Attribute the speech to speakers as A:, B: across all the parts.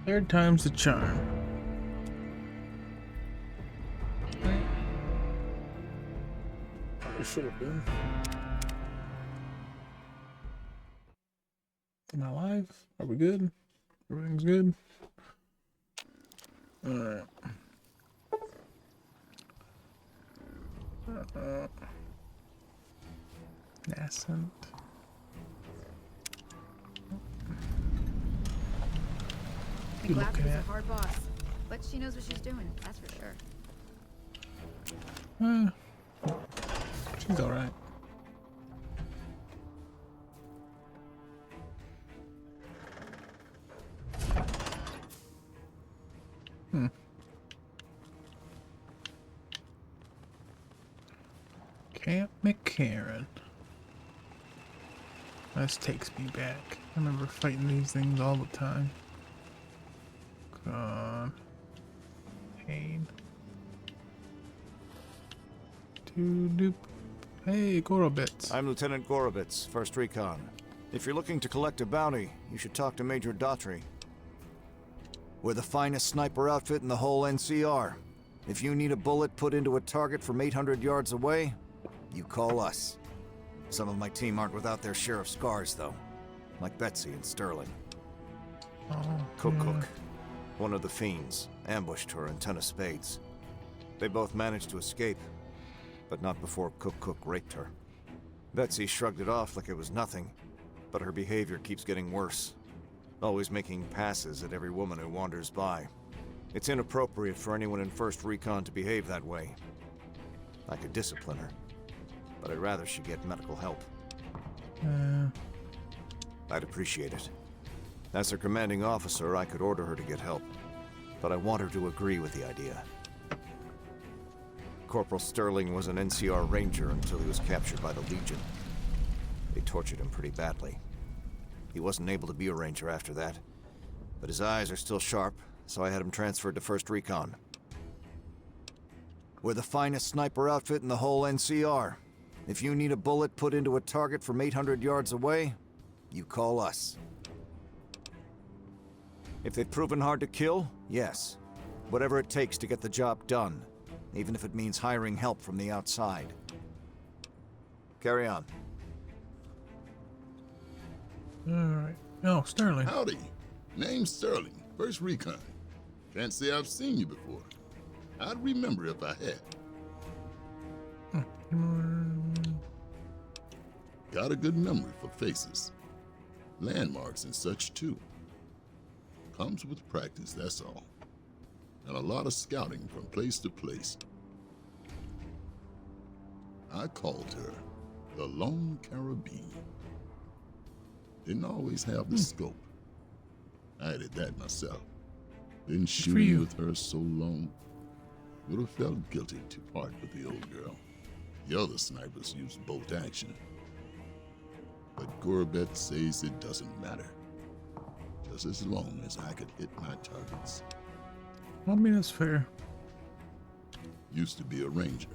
A: Third time's the charm. Probably should have been. Am I live? Are we good? Everything's good? Alright. Nascent.
B: McGlath is a hard boss, but she knows what she's doing, that's for sure.
A: She's alright. Camp McCarran. This takes me back. I remember fighting these things all the time. Gone. Pain. Doop. Hey, Gorobits.
C: I'm Lieutenant Gorobits, 1st Recon. If you're looking to collect a bounty, you should talk to Major Daughtry. We're the finest sniper outfit in the whole NCR. If you need a bullet put into a target from 800 yards away, you call us. Some of my team aren't without their share of scars, though. Like Betsy and Sterling. Cook, one of the fiends, ambushed her in 10 of spades. They both managed to escape, but not before Cook raped her. Betsy shrugged it off like it was nothing, but her behavior keeps getting worse. Always making passes at every woman who wanders by. It's inappropriate for anyone in 1st Recon to behave that way. I could discipline her, but I'd rather she get medical help. I'd appreciate it. As her commanding officer, I could order her to get help, but I want her to agree with the idea. Corporal Sterling was an NCR Ranger until he was captured by the Legion. They tortured him pretty badly. He wasn't able to be a Ranger after that, but his eyes are still sharp, so I had him transferred to 1st Recon. We're the finest sniper outfit in the whole NCR. If you need a bullet put into a target from 800 yards away, you call us. If they've proven hard to kill, yes. Whatever it takes to get the job done, even if it means hiring help from the outside. Carry on.
A: Alright. Oh, Sterling.
D: Howdy. Name's Sterling, 1st Recon. Can't say I've seen you before. I'd remember if I had. Got a good memory for faces. Landmarks and such, too. Comes with practice, that's all. And a lot of scouting from place to place. I called her the Lone Caribbean. Didn't always have the scope. I added that myself. Been shooting with her so long, would have felt guilty to part with the old girl. The other snipers used bolt action. But Gorobet says it doesn't matter. Just as long as I could hit my targets.
A: I mean, that's fair.
D: Used to be a ranger.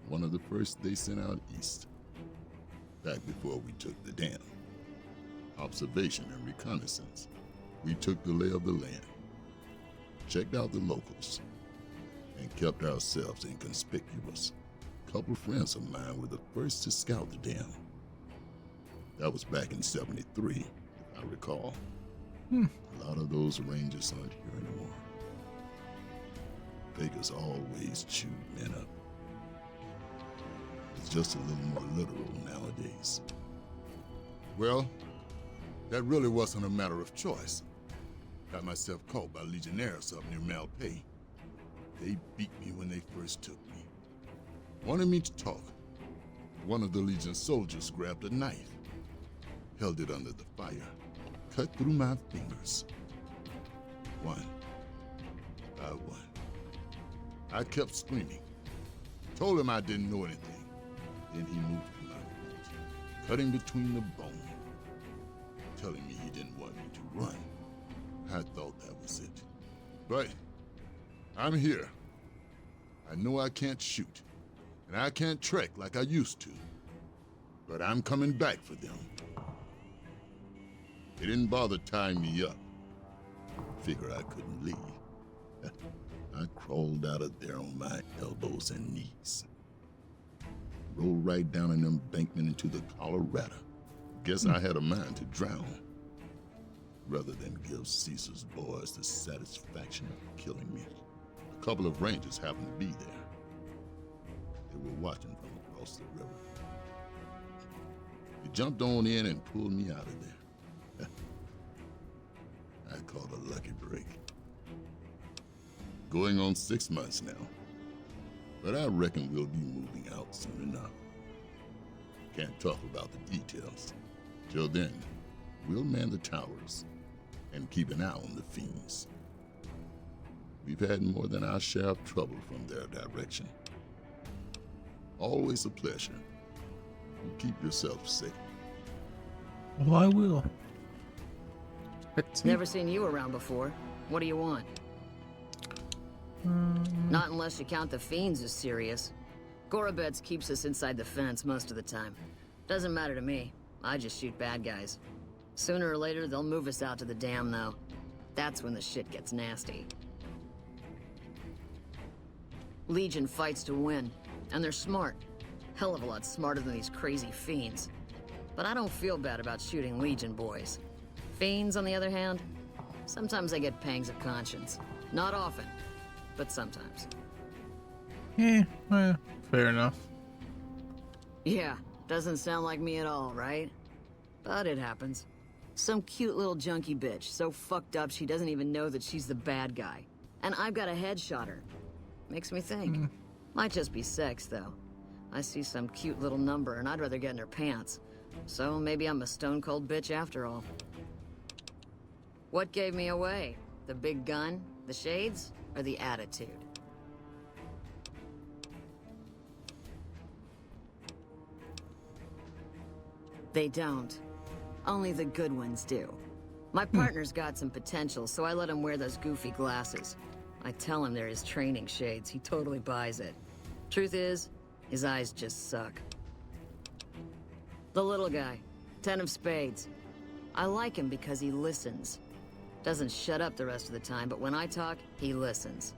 D: One of the first they sent out east. Back before we took the dam. Observation and reconnaissance. We took the lay of the land. Checked out the locals. And kept ourselves inconspicuous. A couple friends of mine were the first to scout the dam. That was back in '73, if I recall. A lot of those rangers aren't here anymore. Fakers always chew men up. It's just a little more literal nowadays. Well, that really wasn't a matter of choice. Got myself caught by Legionnaires up near Malpais. They beat me when they first took me. Wanted me to talk. One of the Legion soldiers grabbed a knife. Held it under the fire. Cut through my fingers. One by one. I kept screaming. Told him I didn't know anything. Then he moved to my foot, cutting between the bone. Telling me he didn't want me to run. I thought that was it. But I'm here. I know I can't shoot, and I can't trek like I used to. But I'm coming back for them. They didn't bother tying me up. figured I couldn't leave. I crawled out of there on my elbows and knees. Rolled right down an embankment into the Colorado. Guess I had a mind to drown, rather than give Caesar's boys the satisfaction of killing me. A couple of rangers happened to be there. They were watching from across the river. They jumped on in and pulled me out of there. I called a lucky break. Going on 6 months now. But I reckon we'll be moving out soon enough. Can't talk about the details. Till then, we'll man the towers and keep an eye on the fiends. We've had more than our share of trouble from their direction. Always a pleasure. You keep yourself safe.
A: Well, I will.
E: Never seen you around before. What do you want? Not unless you count the fiends as serious. Gorobets keeps us inside the fence most of the time. Doesn't matter to me. I just shoot bad guys. Sooner or later, they'll move us out to the dam, though. That's when the shit gets nasty. Legion fights to win, and they're smart. Hell of a lot smarter than these crazy fiends. But I don't feel bad about shooting Legion boys. Fiends, on the other hand, sometimes I get pangs of conscience. Not often, but sometimes.
A: Yeah, well, fair enough.
E: Yeah, doesn't sound like me at all, right? But it happens. Some cute little junkie bitch, so fucked up she doesn't even know that she's the bad guy. And I've got a headshot her. Makes me think. Might just be sex, though. I see some cute little number and I'd rather get in her pants. So maybe I'm a stone-cold bitch after all. What gave me away? The big gun, the shades, or the attitude? They don't. Only the good ones do. My partner's got some potential, so I let him wear those goofy glasses. I tell him they're his training shades. He totally buys it. Truth is, his eyes just suck. The little guy. 10 of spades. I like him because he listens. Doesn't shut up the rest of the time, but when I talk, he listens.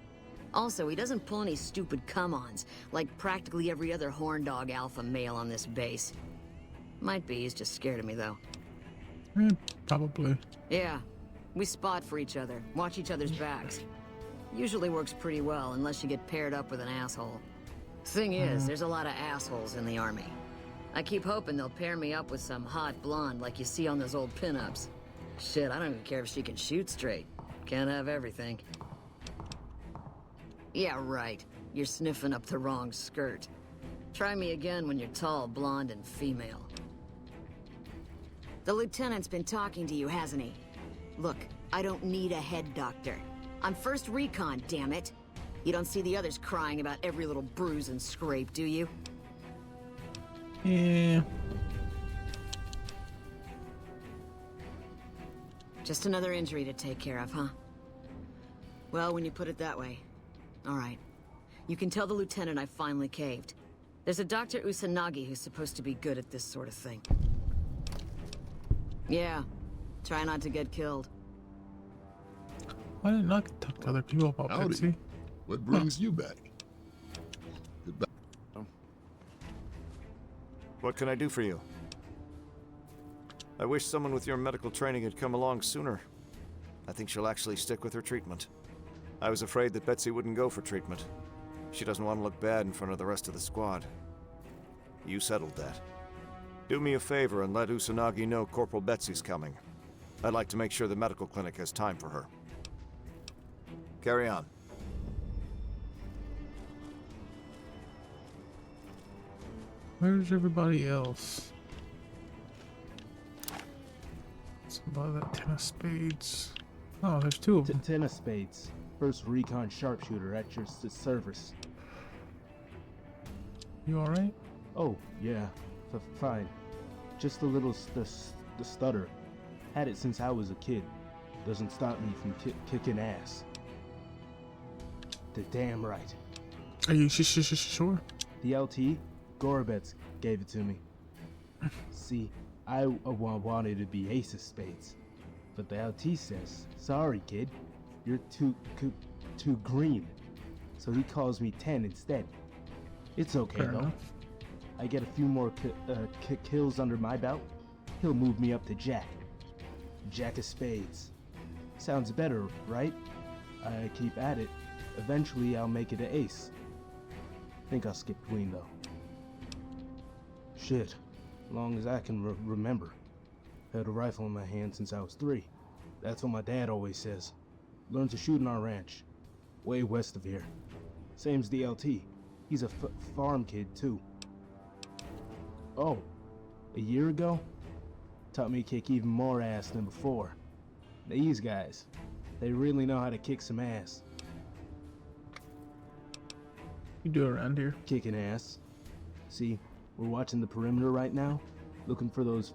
E: Also, he doesn't pull any stupid come-ons, like practically every other horn dog alpha male on this base. Might be he's just scared of me, though.
A: Probably.
E: Yeah. We spot for each other, watch each other's backs. Usually works pretty well, unless you get paired up with an asshole. Thing is, there's a lot of assholes in the army. I keep hoping they'll pair me up with some hot blonde like you see on those old pinups. Shit, I don't even care if she can shoot straight. Can't have everything. Yeah, right. You're sniffing up the wrong skirt. Try me again when you're tall, blonde, and female. The lieutenant's been talking to you, hasn't he? Look, I don't need a head doctor. I'm first recon, damn it. You don't see the others crying about every little bruise and scrape, do you?
A: Yeah.
E: Just another injury to take care of, huh? Well, when you put it that way. All right. You can tell the lieutenant I finally caved. There's a Dr. Usanagi who's supposed to be good at this sort of thing. Yeah. Try not to get killed.
A: Why didn't I talk to other people about
D: Howdy.
A: Betsy?
D: What brings you back? Goodbye.
C: What can I do for you? I wish someone with your medical training had come along sooner. I think she'll actually stick with her treatment. I was afraid that Betsy wouldn't go for treatment. She doesn't want to look bad in front of the rest of the squad. You settled that. Do me a favor and let Usanagi know Corporal Betsy's coming. I'd like to make sure the medical clinic has time for her. Carry on.
A: Where's everybody else? Somebody that 10 of spades. Oh, there's two of them.
F: 10 of spades. First recon sharpshooter at your service.
A: You alright?
F: Oh, yeah. Fine. Just a little the stutter. Had it since I was a kid. Doesn't stop me from kicking ass. The damn right.
A: Are you sure?
F: The LT? Gorobets gave it to me. See, I wanted to be ace of spades. But the LT says, sorry kid, you're too green. So he calls me 10 instead. It's okay
A: Fair
F: though.
A: enough.
F: I get a few more kills under my belt. He'll move me up to Jack. Jack of spades. Sounds better, right? I keep at it. Eventually I'll make it an ace. Think I'll skip queen though. Shit. Long as I can remember. Had a rifle in my hand since I was 3. That's what my dad always says. Learned to shoot on our ranch. Way west of here. Same's DLT. He's a farm kid too. Oh, a year ago? Taught me to kick even more ass than before. These guys, they really know how to kick some ass.
A: You do around here.
F: Kicking ass. See, we're watching the perimeter right now, looking for those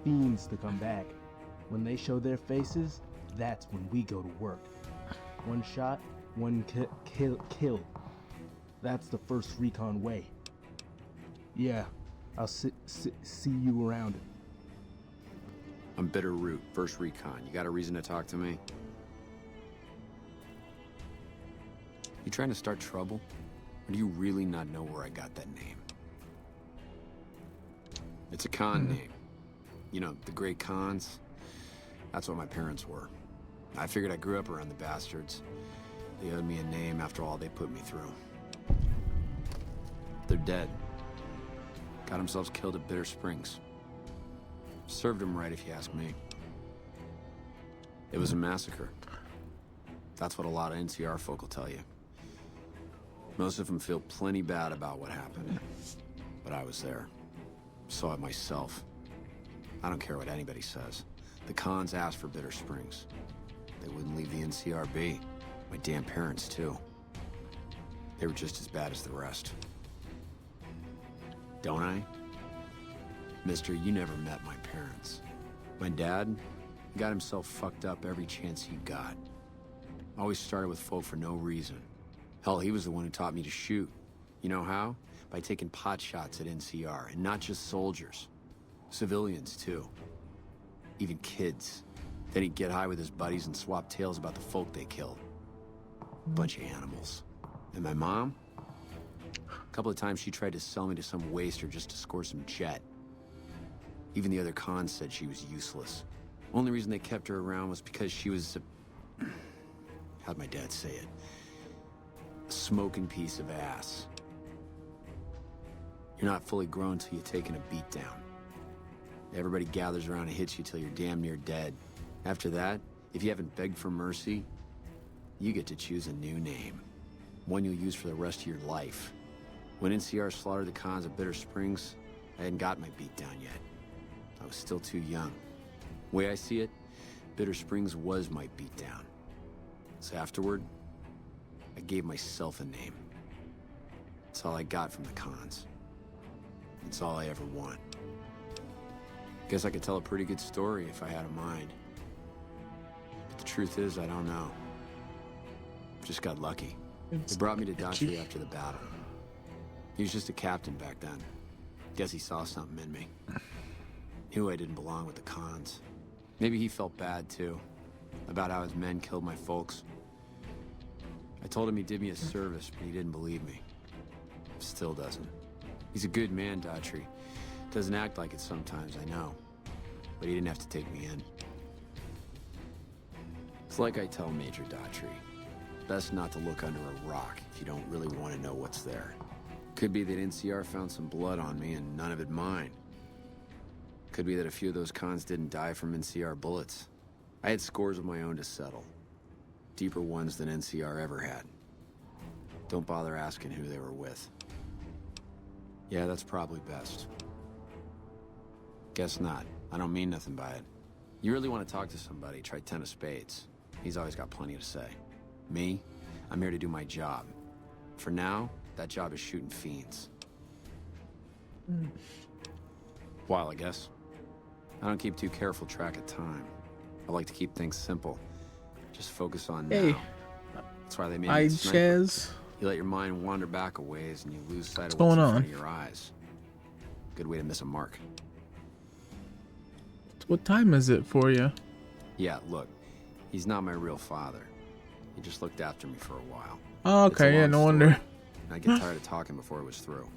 F: fiends to come back. When they show their faces, that's when we go to work. One shot, one kill. That's the first recon way. Yeah, I'll see you around.
G: I'm Bitter Root, first recon. You got a reason to talk to me? You trying to start trouble? Or do you really not know where I got that name? It's a con name. You know, the great cons. That's what my parents were. I figured I grew up around the bastards. They owed me a name after all they put me through. They're dead. Got themselves killed at Bitter Springs. Served them right, if you ask me. It was a massacre. That's what a lot of NCR folk will tell you. Most of them feel plenty bad about what happened. But I was there. Saw it myself. I don't care what anybody says. The cons asked for Bitter Springs. They wouldn't leave the NCR be. My damn parents, too. They were just as bad as the rest. Don't I? Mister, you never met my parents. My dad got himself fucked up every chance he got. Always started with folk for no reason. Hell, he was the one who taught me to shoot. You know how? By taking pot shots at NCR, and not just soldiers. Civilians, too. Even kids. Then he'd get high with his buddies and swap tales about the folk they killed. Bunch of animals. And my mom? A couple of times she tried to sell me to some waster just to score some jet. Even the other cons said she was useless. Only reason they kept her around was because she was a... how'd my dad say it? A smoking piece of ass. You're not fully grown till you've taken a beat down. Everybody gathers around and hits you till you're damn near dead. After that, if you haven't begged for mercy, you get to choose a new name. One you'll use for the rest of your life. When NCR slaughtered the cons at Bitter Springs, I hadn't got my beat down yet. I was still too young. The way I see it, Bitter Springs was my beatdown. So afterward, I gave myself a name. It's all I got from the cons. It's all I ever want. Guess I could tell a pretty good story if I had a mind. But the truth is, I don't know. Just got lucky. They brought me to Daughtry after the battle. He was just a captain back then. Guess he saw something in me. Knew I didn't belong with the cons. Maybe he felt bad, too, about how his men killed my folks. I told him he did me a service, but he didn't believe me. Still doesn't. He's a good man, Daughtry. Doesn't act like it sometimes, I know. But he didn't have to take me in. It's like I tell Major Daughtry. Best not to look under a rock if you don't really want to know what's there. Could be that NCR found some blood on me and none of it mine. Could be that a few of those cons didn't die from NCR bullets. I had scores of my own to settle. Deeper ones than NCR ever had. Don't bother asking who they were with. Yeah, that's probably best. Guess not. I don't mean nothing by it. You really want to talk to somebody, try 10 of spades. He's always got plenty to say. Me? I'm here to do my job. For now, that job is shooting fiends. While, I guess. I don't keep too careful track of time. I like to keep things simple. Just focus on
A: Hey.
G: now. That's why they made
A: Hi,
G: me a sniper.
A: Chaz.
G: You let your mind wander back a ways and you lose sight of
A: What's
G: what's in
A: going
G: front
A: on?
G: of your eyes. Good way to miss a mark.
A: What time is it for you?
G: Yeah, look, he's not my real father. He just looked after me for a while.
A: Oh,
G: It's a
A: okay, yeah,
G: long
A: no
G: story,
A: wonder.
G: and I get tired of talking before it was through.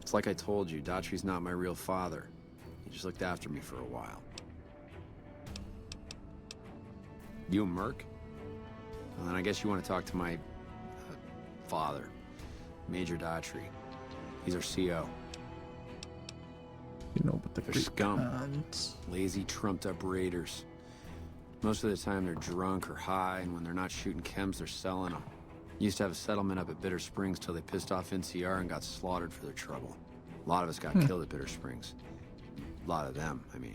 G: It's like I told you, Daughtry's not my real father. He just looked after me for a while. You a merc? Well, then I guess you want to talk to my father, Major Daughtry. He's our CO.
A: You know, but the
G: They're
A: Greek
G: scum.
A: gods.
G: Lazy, trumped-up raiders. Most of the time they're drunk or high, and when they're not shooting chems, they're selling them. Used to have a settlement up at Bitter Springs till they pissed off NCR and got slaughtered for their trouble. A lot of us got killed at Bitter Springs. A lot of them, I mean.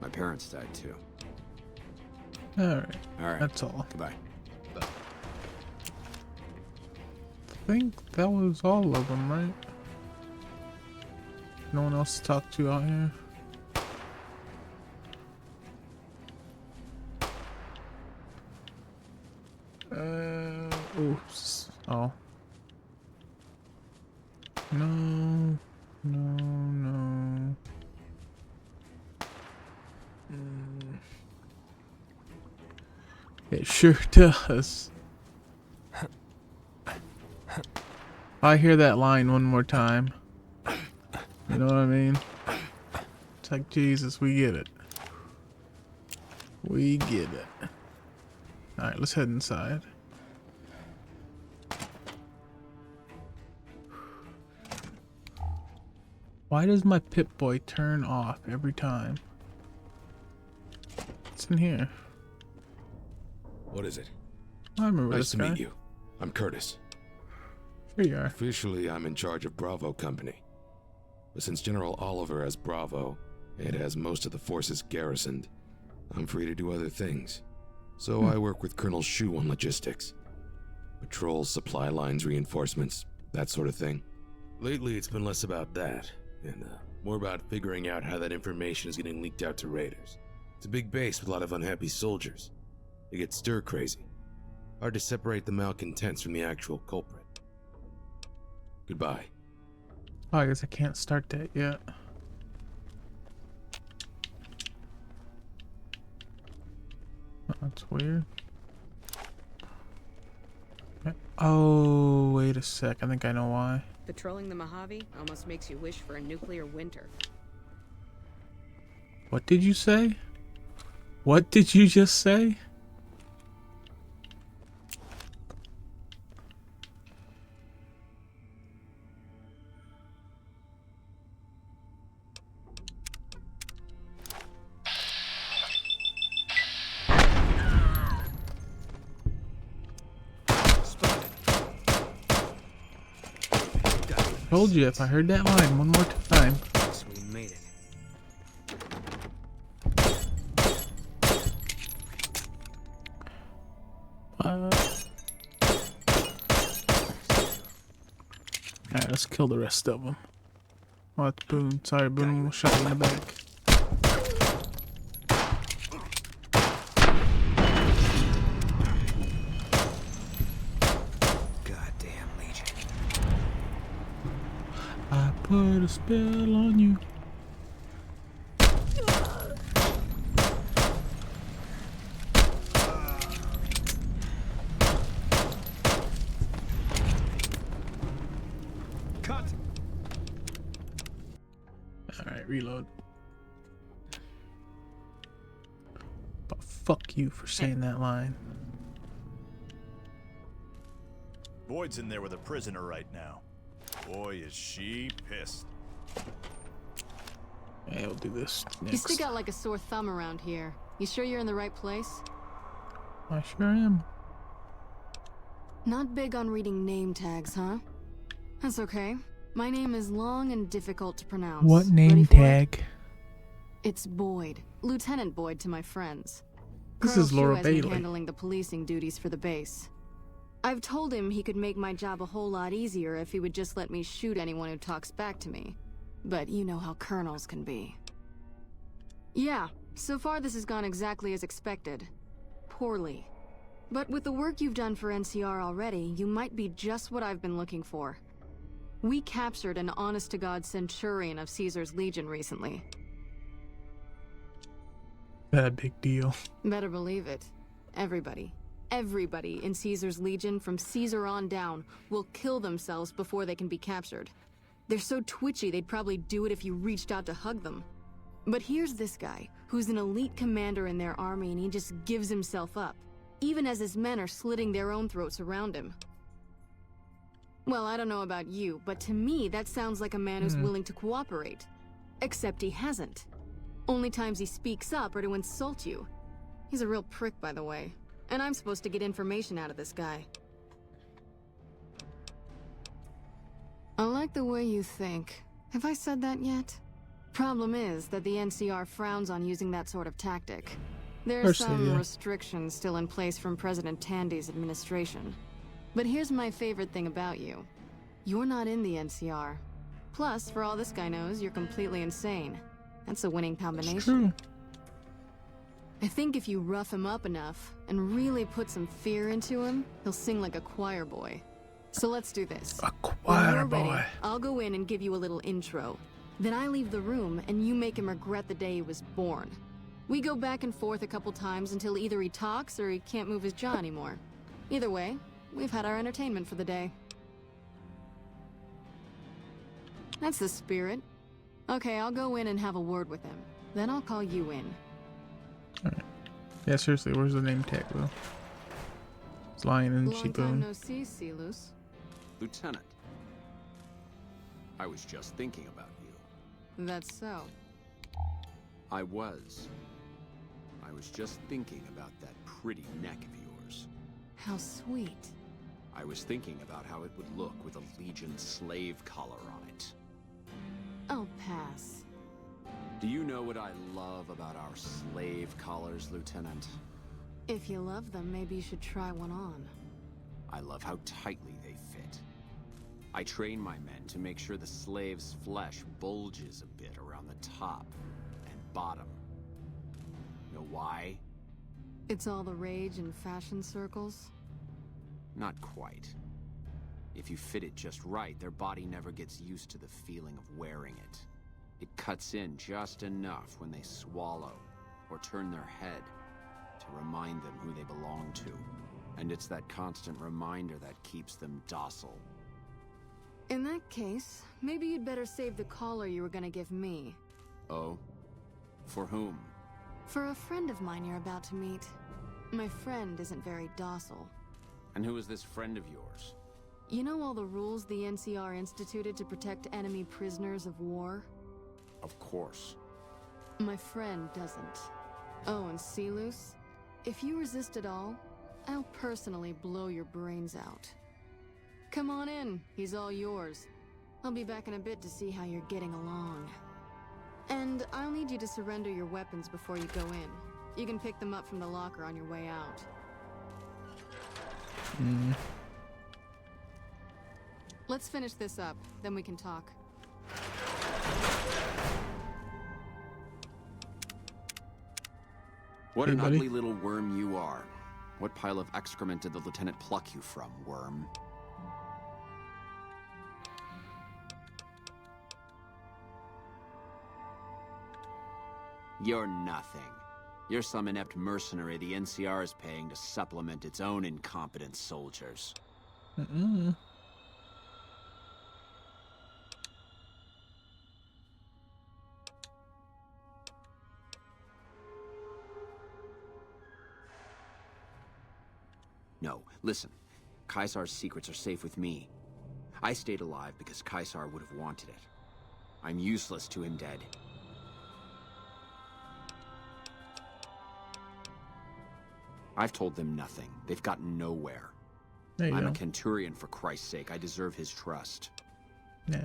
G: My parents died too.
A: Alright,
G: All right.
A: that's all.
G: Goodbye.
A: I think that was all of them, right? No one else to talk to out here. Oops. Oh. No. No. It sure does. I hear that line one more time. You know what I mean? It's like, Jesus, we get it. We get it. Alright, let's head inside. Why does my Pip-Boy turn off every time? What's in here?
H: What is it?
A: I remember
H: Nice
A: this
H: to
A: guy.
H: meet you. I'm Curtis.
A: Here you are.
H: Officially, I'm in charge of Bravo Company. But since General Oliver has Bravo, and has most of the forces garrisoned, I'm free to do other things. So I work with Colonel Shu on logistics. Patrols, supply lines, reinforcements, that sort of thing. Lately, it's been less about that, and more about figuring out how that information is getting leaked out to raiders. It's a big base with a lot of unhappy soldiers. They get stir-crazy. Hard to separate the malcontents from the actual culprit. Goodbye.
A: Oh, I guess I can't start that yet. Oh, that's weird. Oh, wait a sec. I think I know why.
I: Patrolling the Mojave almost makes you wish for a nuclear winter.
A: What did you say? What did you just say? Told you if I heard that line one more time.
J: So we made it.
A: Alright, let's kill the rest of them. Oh, that's Boone. Sorry, Boone. We'll shot you in the back.
J: Goddamn Legion.
A: I put a spell on you.
J: Cut.
A: Alright, reload. But fuck you for saying that line.
K: Boyd's in there with a prisoner right now. Boy, is she pissed.
A: Yeah, we'll do this
L: You
A: next.
L: stick out like a sore thumb around here. You sure you're in the right place?
A: I sure am.
L: Not big on reading name tags, huh? That's okay. My name is long and difficult to pronounce.
A: What
L: Ready
A: name
L: for it?
A: tag?
L: It's Boyd. Lieutenant Boyd to my friends.
A: This
L: Colonel
A: is Laura
L: Shu has me
A: Bailey.
L: handling the policing duties for the base. I've told him he could make my job a whole lot easier if he would just let me shoot anyone who talks back to me. But you know how colonels can be. Yeah, so far this has gone exactly as expected. Poorly. But with the work you've done for NCR already, you might be just what I've been looking for. We captured an honest-to-God centurion of Caesar's Legion recently.
A: That a big deal.
L: Better believe it. Everybody. Everybody in Caesar's Legion, from Caesar on down, will kill themselves before they can be captured. They're so twitchy they'd probably do it if you reached out to hug them. But here's this guy, who's an elite commander in their army, and he just gives himself up, even as his men are slitting their own throats around him. Well, I don't know about you, but to me that sounds like a man who's willing to cooperate. Except he hasn't. Only times he speaks up are to insult you. He's a real prick, by the way. And I'm supposed to get information out of this guy. I like the way you think. Have I said that yet? Problem is that the NCR frowns on using that sort of tactic. There are some restrictions still in place from President Tandy's administration. But here's my favorite thing about you. You're not in the NCR. Plus, for all this guy knows, you're completely insane. That's a winning combination.
A: It's true.
L: I think if you rough him up enough and really put some fear into him, he'll sing like a choir boy. So let's do this.
A: A
L: When
A: choir
L: you're
A: boy.
L: ready, I'll go in and give you a little intro. Then I leave the room and you make him regret the day he was born. We go back and forth a couple times until either he talks or he can't move his jaw anymore. Either way, we've had our entertainment for the day. That's the spirit. Okay, I'll go in and have a word with him. Then I'll call you in.
A: Alright. Yeah, seriously, where's the name tag, though? It's lying in
L: Long time
A: cheekbone.
L: no see, Silus.
G: Lieutenant, I was just thinking about you.
L: That's so.
G: I was just thinking about that pretty neck of yours.
L: How sweet.
G: I was thinking about how it would look with a Legion slave collar on it.
L: I'll pass.
G: Do you know what I love about our slave collars, Lieutenant?
L: If you love them, maybe you should try one on.
G: I love how tightly they fit. I train my men to make sure the slave's flesh bulges a bit around the top and bottom. Know why?
L: It's all the rage in fashion circles.
G: Not quite. If you fit it just right, their body never gets used to the feeling of wearing it. It cuts in just enough when they swallow or turn their head to remind them who they belong to. And it's that constant reminder that keeps them docile.
L: In that case, maybe you'd better save the collar you were gonna give me.
G: Oh? For whom?
L: For a friend of mine you're about to meet. My friend isn't very docile.
G: And who is this friend of yours?
L: You know all the rules the NCR instituted to protect enemy prisoners of war?
G: Of course.
L: My friend doesn't. Oh, and Silus, if you resist at all, I'll personally blow your brains out. Come on in, he's all yours. I'll be back in a bit to see how you're getting along. And I'll need you to surrender your weapons before you go in. You can pick them up from the locker on your way out. Let's finish this up, then we can talk.
G: What
A: Hey,
G: an
A: buddy.
G: ugly little worm you are. What pile of excrement did the lieutenant pluck you from, worm? You're nothing. You're some inept mercenary the NCR is paying to supplement its own incompetent soldiers. No, listen. Caesar's secrets are safe with me. I stayed alive because Caesar would have wanted it. I'm useless to him dead. I've told them nothing. They've gotten nowhere.
A: There you
G: I'm
A: go.
G: a Centurion, for Christ's sake. I deserve his trust.
A: Yeah.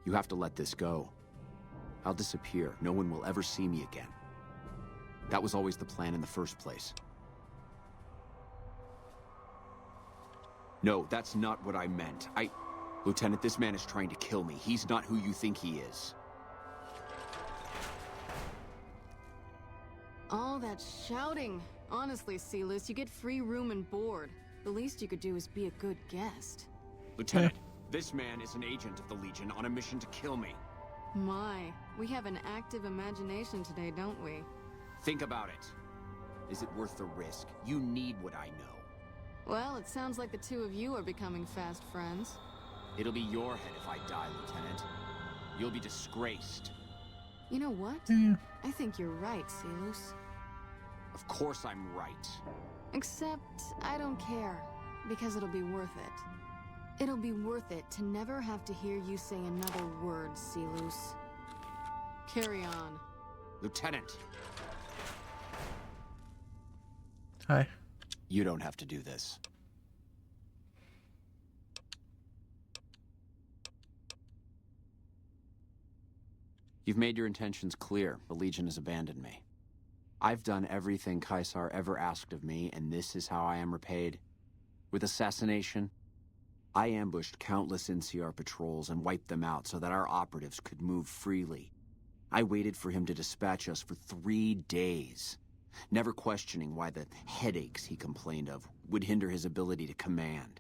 G: You have to let this go. I'll disappear. No one will ever see me again. That was always the plan in the first place. No, that's not what I meant. Lieutenant, this man is trying to kill me. He's not who you think he is.
L: All that shouting. Honestly, Silus, you get free room and board. The least you could do is be a good guest.
G: Lieutenant, this man is an agent of the Legion on a mission to kill me.
L: My, we have an active imagination today, don't we?
G: Think about it. Is it worth the risk? You need what I know.
L: Well, it sounds like the two of you are becoming fast friends.
G: It'll be your head if I die, Lieutenant. You'll be disgraced.
L: You know what?
A: Yeah.
L: I think you're right, Silus.
G: Of course I'm right.
L: Except, I don't care, because it'll be worth it. It'll be worth it to never have to hear you say another word, Silus. Carry on.
G: Lieutenant,
A: Hi.
G: you don't have to do this. You've made your intentions clear. The Legion has abandoned me. I've done everything Caesar ever asked of me, and this is how I am repaid. With assassination, I ambushed countless NCR patrols and wiped them out so that our operatives could move freely. I waited for him to dispatch us for 3 days, never questioning why the headaches he complained of would hinder his ability to command.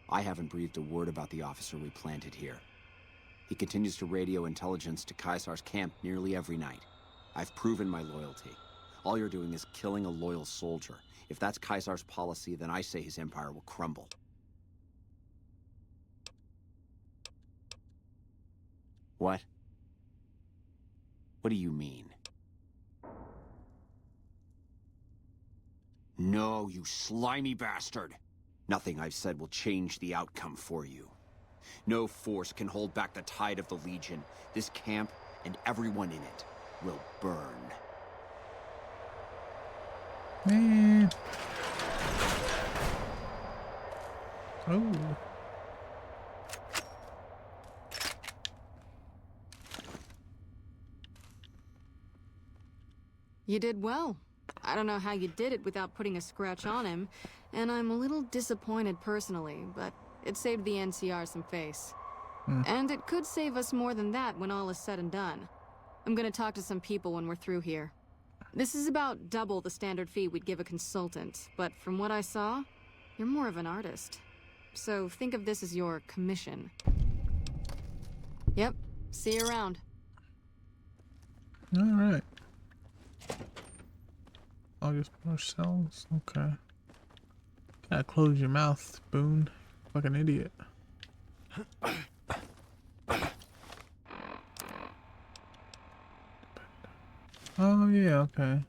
G: I haven't breathed a word about the officer we planted here. He continues to radio intelligence to Caesar's camp nearly every night. I've proven my loyalty. All you're doing is killing a loyal soldier. If that's Caesar's policy, then I say his empire will crumble. What? What do you mean? No, you slimy bastard! Nothing I've said will change the outcome for you. No force can hold back the tide of the Legion. This camp and everyone in it will burn.
A: Man. Oh.
L: You did well. I don't know how you did it without putting a scratch on him, and I'm a little disappointed personally, but it saved the NCR some face. And it could save us more than that when all is said and done. I'm gonna talk to some people when we're through here. This is about double the standard fee we'd give a consultant, but from what I saw, you're more of an artist. So think of this as your commission. Yep, see you around.
A: All right. August more cells. Okay. Gotta close your mouth, Boone. Fucking idiot. Oh yeah, okay.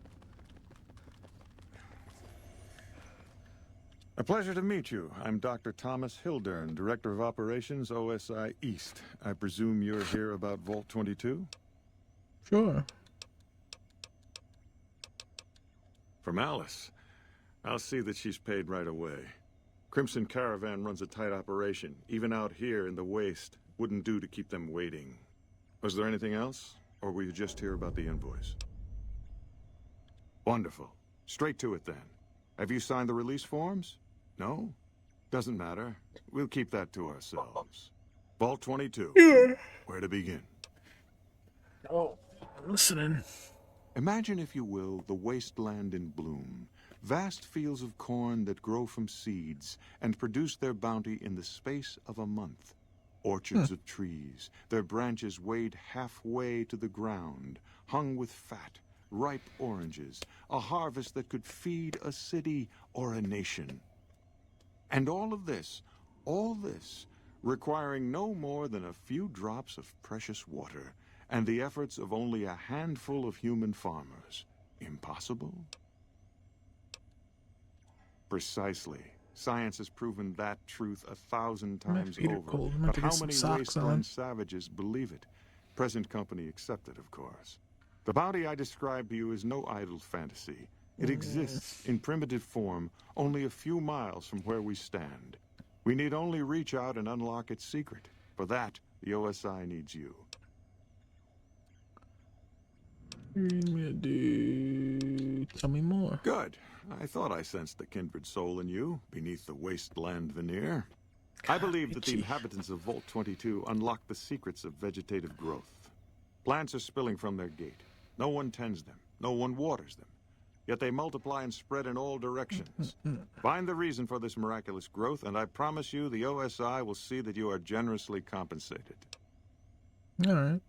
M: A pleasure to meet you. I'm Dr. Thomas Hildern, Director of Operations, OSI East. I presume you're here about Vault 22?
A: Sure.
M: From Alice. I'll see that she's paid right away. Crimson Caravan runs a tight operation. Even out here in the waste, wouldn't do to keep them waiting. Was there anything else? Or were you just here about the invoice? Wonderful. Straight to it then. Have you signed the release forms? No? Doesn't matter. We'll keep that to ourselves. Vault 22.
A: Yeah.
M: Where to begin?
A: Oh, I'm listening.
M: Imagine, if you will, the wasteland in bloom. Vast fields of corn that grow from seeds and produce their bounty in the space of a month. Orchards of trees, their branches weighed halfway to the ground, hung with fat, ripe oranges, a harvest that could feed a city or a nation. And all this, requiring no more than a few drops of precious water, and the efforts of only a handful of human farmers. Impossible? Precisely. Science has proven that truth 1,000 times over. But how many wasteland savages believe it? Present company accepted, of course. The bounty I described to you is no idle fantasy. It exists in primitive form only a few miles from where we stand. We need only reach out and unlock its secret. For that, the OSI needs you.
A: Tell me more.
M: Good. I thought I sensed the kindred soul in you, beneath the wasteland veneer. I believe that the inhabitants of Vault 22 unlock the secrets of vegetative growth. Plants are spilling from their gate. No one tends them. No one waters them. Yet they multiply and spread in all directions. Find the reason for this miraculous growth, and I promise you the OSI will see that you are generously compensated.
A: All right.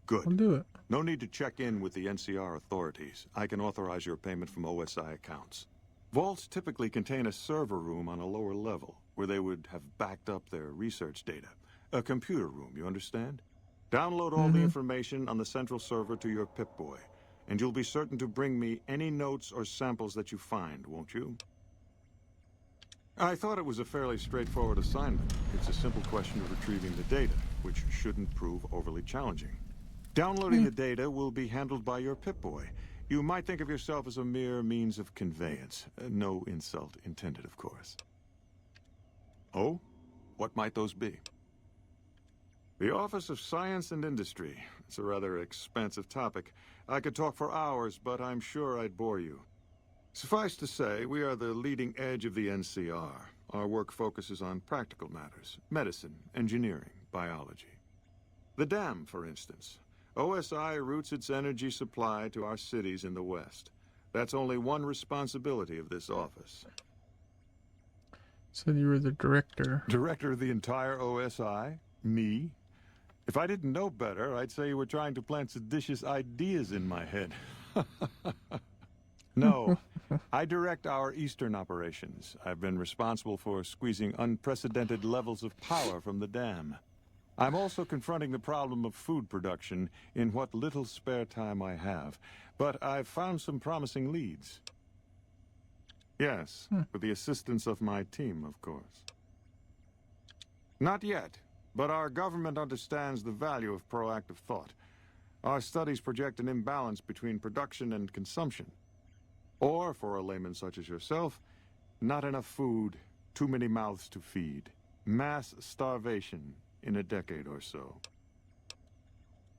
M: Good.
A: I'll do it.
M: No need to check in with the NCR authorities. I can authorize your payment from OSI accounts. Vaults typically contain a server room on a lower level, where they would have backed up their research data. A computer room, you understand? Download all the information on the central server to your Pip-Boy, and you'll be certain to bring me any notes or samples that you find, won't you? I thought it was a fairly straightforward assignment. It's a simple question of retrieving the data, which shouldn't prove overly challenging. Downloading the data will be handled by your Pip-Boy. You might think of yourself as a mere means of conveyance. No insult intended, of course. Oh? What might those be? The Office of Science and Industry. It's a rather expansive topic. I could talk for hours, but I'm sure I'd bore you. Suffice to say, we are the leading edge of the NCR. Our work focuses on practical matters: medicine, engineering, biology. The dam, for instance. OSI routes its energy supply to our cities in the West. That's only one responsibility of this office.
A: Said you were the director.
M: Director of the entire OSI? Me? If I didn't know better, I'd say you were trying to plant seditious ideas in my head. No, I direct our eastern operations. I've been responsible for squeezing unprecedented levels of power from the dam. I'm also confronting the problem of food production in what little spare time I have, but I've found some promising leads. Yes, with the assistance of my team, of course. Not yet, but our government understands the value of proactive thought. Our studies project an imbalance between production and consumption. Or, for a layman such as yourself, not enough food, too many mouths to feed. Mass starvation in a decade or so.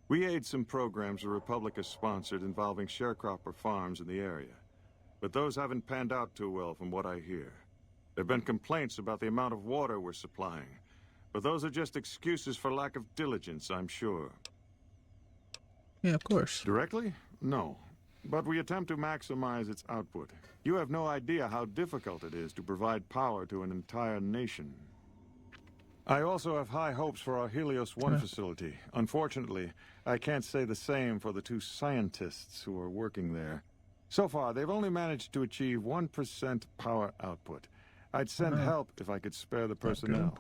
M: We aid some programs the Republic has sponsored involving sharecropper farms in the area. But those haven't panned out too well from what I hear. There have been complaints about the amount of water we're supplying. But those are just excuses for lack of diligence, I'm sure.
A: Yeah, of course.
M: Directly? No. But we attempt to maximize its output. You have no idea how difficult it is to provide power to an entire nation. I also have high hopes for our Helios 1 facility. Unfortunately, I can't say the same for the 2 scientists who are working there. So far, they've only managed to achieve 1% power output. I'd send help if I could spare the personnel.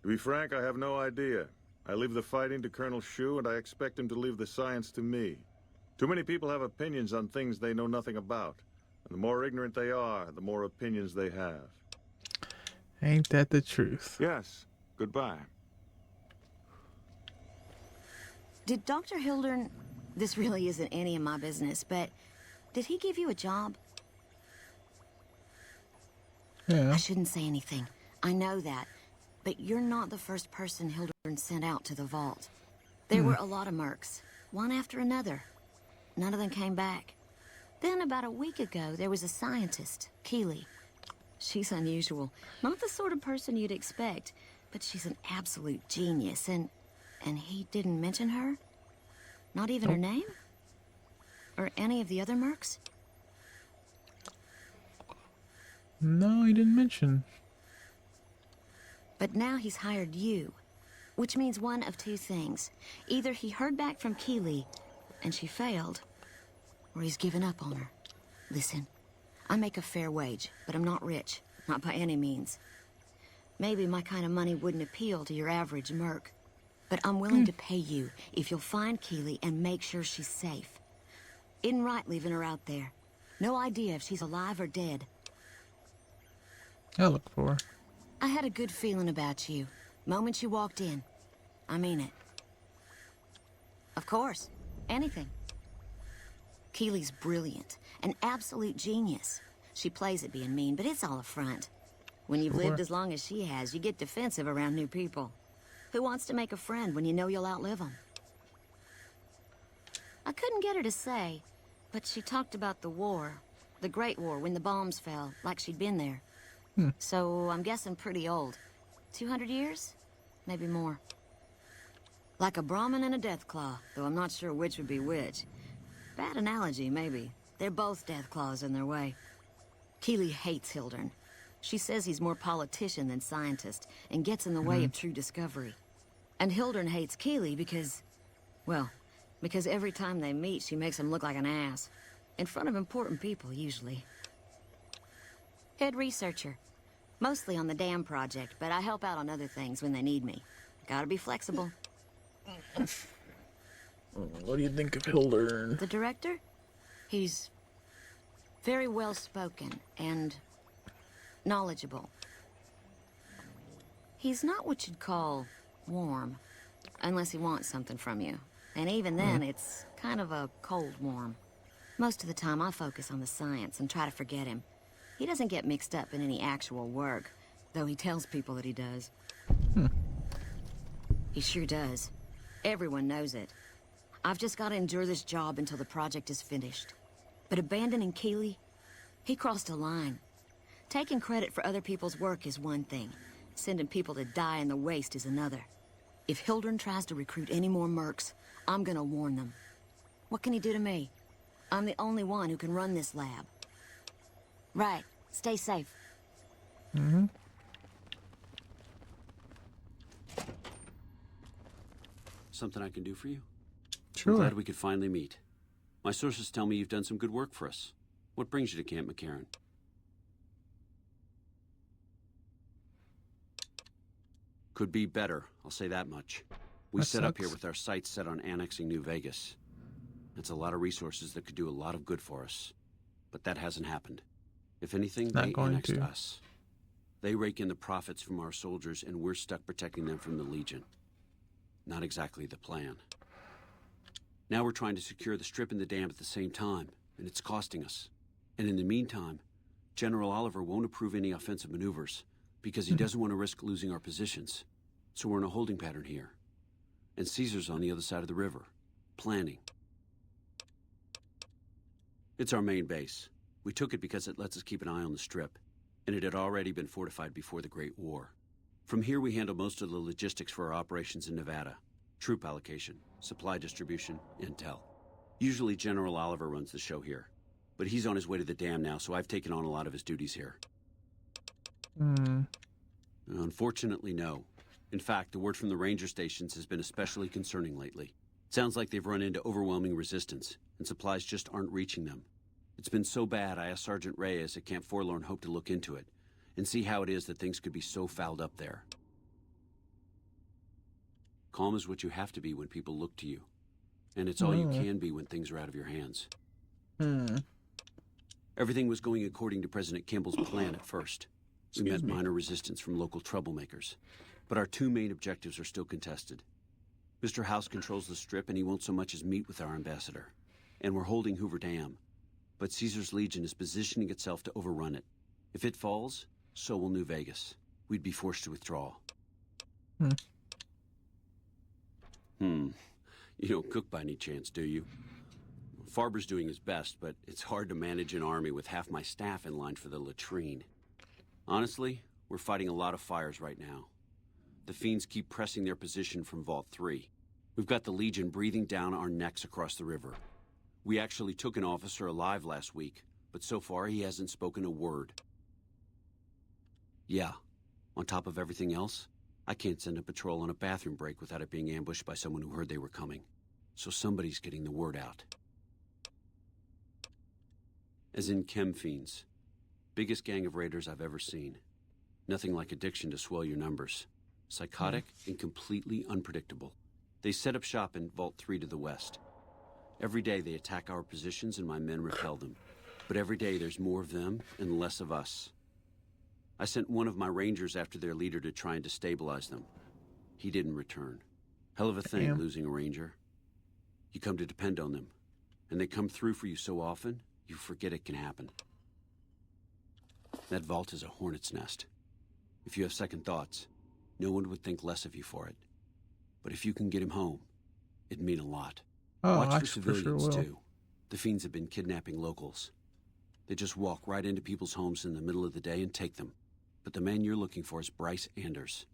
M: To be frank, I have no idea. I leave the fighting to Colonel Shu, and I expect him to leave the science to me. Too many people have opinions on things they know nothing about. And the more ignorant they are, the more opinions they have.
A: Ain't that the truth?
M: Yes. Goodbye.
E: Did Dr. Hildern... This really isn't any of my business, but... Did he give you a job?
A: Yeah.
E: I shouldn't say anything. I know that. But you're not the first person Hildern sent out to the vault. There were a lot of mercs. One after another. None of them came back. Then about a week ago, there was a scientist, Keeley. She's unusual. Not the sort of person you'd expect, but she's an absolute genius, and he didn't mention her? Not even her name? Or any of the other mercs?
A: No, he didn't mention.
E: But now he's hired you, which means one of 2 things. Either he heard back from Keeley, and she failed, or he's given up on her. Listen, I make a fair wage, but I'm not rich, not by any means. Maybe my kind of money wouldn't appeal to your average merc, but I'm willing to pay you if you'll find Keeley and make sure she's safe. Isn't right leaving her out there. No idea if she's alive or dead.
A: I'll look for her.
E: I had a good feeling about you, moment you walked in. I mean it. Of course. Anything. Keeley's brilliant. An absolute genius. She plays at being mean, but it's all a front. When you've lived as long as she has, you get defensive around new people. Who wants to make a friend when you know you'll outlive them? I couldn't get her to say, but she talked about the war. The Great War, when the bombs fell, like she'd been there. So I'm guessing pretty old. 200 years? Maybe more. Like a Brahmin and a Deathclaw, though I'm not sure which would be which. Bad analogy, maybe. They're both Deathclaws in their way. Keeley hates Hildern. She says he's more politician than scientist, and gets in the way of true discovery. And Hildern hates Keeley because, well, Because every time they meet, she makes him look like an ass. In front of important people, usually. Head researcher. Mostly on the dam project, but I help out on other things when they need me. Gotta be flexible.
A: What do you think of Hildern?
E: The director? He's very well spoken and knowledgeable. He's not what you'd call warm, unless he wants something from you. And even then, it's kind of a cold warm. Most of the time, I focus on the science and try to forget him. He doesn't get mixed up in any actual work, though he tells people that he does. He sure does. Everyone knows it. I've just got to endure this job until the project is finished. But abandoning Keeley, he crossed a line. Taking credit for other people's work is one thing. Sending people to die in the waste is another. If Hildern tries to recruit any more mercs, I'm gonna warn them. What can he do to me? I'm the only one who can run this lab. Right. Stay safe.
N: Something I can do for you?
A: Sure.
N: I'm glad we could finally meet. My sources tell me you've done some good work for us. What brings you to Camp McCarran? Could be better, I'll say that much. We set up here with our sights set on annexing New Vegas. It's a lot of resources that could do a lot of good for us. But that hasn't happened. If anything, they annexed us. They rake in the profits from our soldiers, and we're stuck protecting them from the Legion. Not exactly the plan. Now we're trying to secure the strip and the dam at the same time, and it's costing us. And in the meantime, General Oliver won't approve any offensive maneuvers, because he doesn't want to risk losing our positions. So we're in a holding pattern here. And Caesar's on the other side of the river, planning. It's our main base. We took it because it lets us keep an eye on the strip, and it had already been fortified before the Great War. From here we handle most of the logistics for our operations in Nevada. Troop allocation, supply distribution, intel. Usually General Oliver runs the show here, but he's on his way to the dam now, so I've taken on a lot of his duties here. Unfortunately, no. In fact, the word from the ranger stations has been especially concerning lately. It sounds like they've run into overwhelming resistance, and supplies just aren't reaching them. It's been so bad, I asked Sergeant Reyes at Camp Forlorn Hope to look into it, and see how it is that things could be so fouled up there. Calm is what you have to be when people look to you, and it's all you can be when things are out of your hands. Everything was going according to President Kimball's plan at first. We met minor resistance from local troublemakers, but our two main objectives are still contested. Mr. House controls the strip, and he won't so much as meet with our ambassador. And we're holding Hoover Dam, but Caesar's Legion is positioning itself to overrun it. If it falls, so will New Vegas. We'd be forced to withdraw. You don't cook by any chance, do you? Farber's doing his best, but it's hard to manage an army with half my staff in line for the latrine. Honestly, we're fighting a lot of fires right now. The fiends keep pressing their position from Vault 3. We've got the Legion breathing down our necks across the river. We actually took an officer alive last week, but so far he hasn't spoken a word. Yeah, on top of everything else, I can't send a patrol on a bathroom break without it being ambushed by someone who heard they were coming. So somebody's getting the word out. As in chem fiends. Biggest gang of raiders I've ever seen. Nothing like addiction to swell your numbers. Psychotic and completely unpredictable. They set up shop in Vault 3 to the west. Every day they attack our positions and my men repel them. But every day there's more of them and less of us. I sent one of my rangers after their leader to try and destabilize them. He didn't return. Hell of a thing, losing a ranger. You come to depend on them, and they come through for you so often, you forget it can happen. That vault is a hornet's nest. If you have second thoughts, no one would think less of you for it. But if you can get him home, it'd mean a lot. Watch for civilians, too. The fiends have been kidnapping locals. They just walk right into people's homes in the middle of the day and take them. But the man you're looking for is Bryce Anders.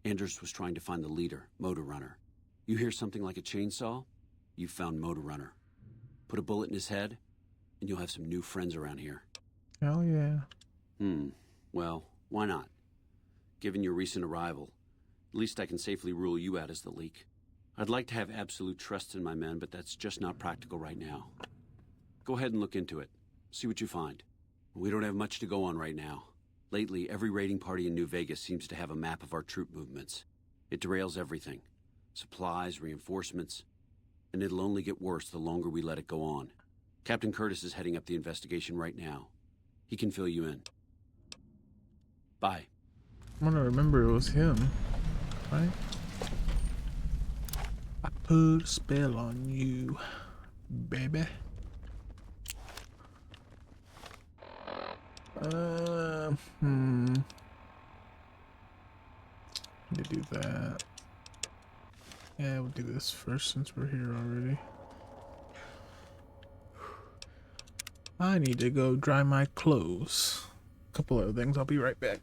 N: Anders was trying to find the leader, Motor Runner. You hear something like a chainsaw? You've found Motor Runner. Put a bullet in his head, and you'll have some new friends around here.
A: Hell yeah.
N: Well, why not? Given your recent arrival, at least I can safely rule you out as the leak. I'd like to have absolute trust in my men, but that's just not practical right now. Go ahead and look into it. See what you find. We don't have much to go on right now. Lately, every raiding party in New Vegas seems to have a map of our troop movements. It derails everything. Supplies, reinforcements. And it'll only get worse the longer we let it go on. Captain Curtis is heading up the investigation right now. He can fill you in. Bye.
A: I want to remember it was him, right? I put a spell on you, baby. Need to do that. Yeah, we'll do this first since we're here already. I need to go dry my clothes. A couple other things. I'll be right back.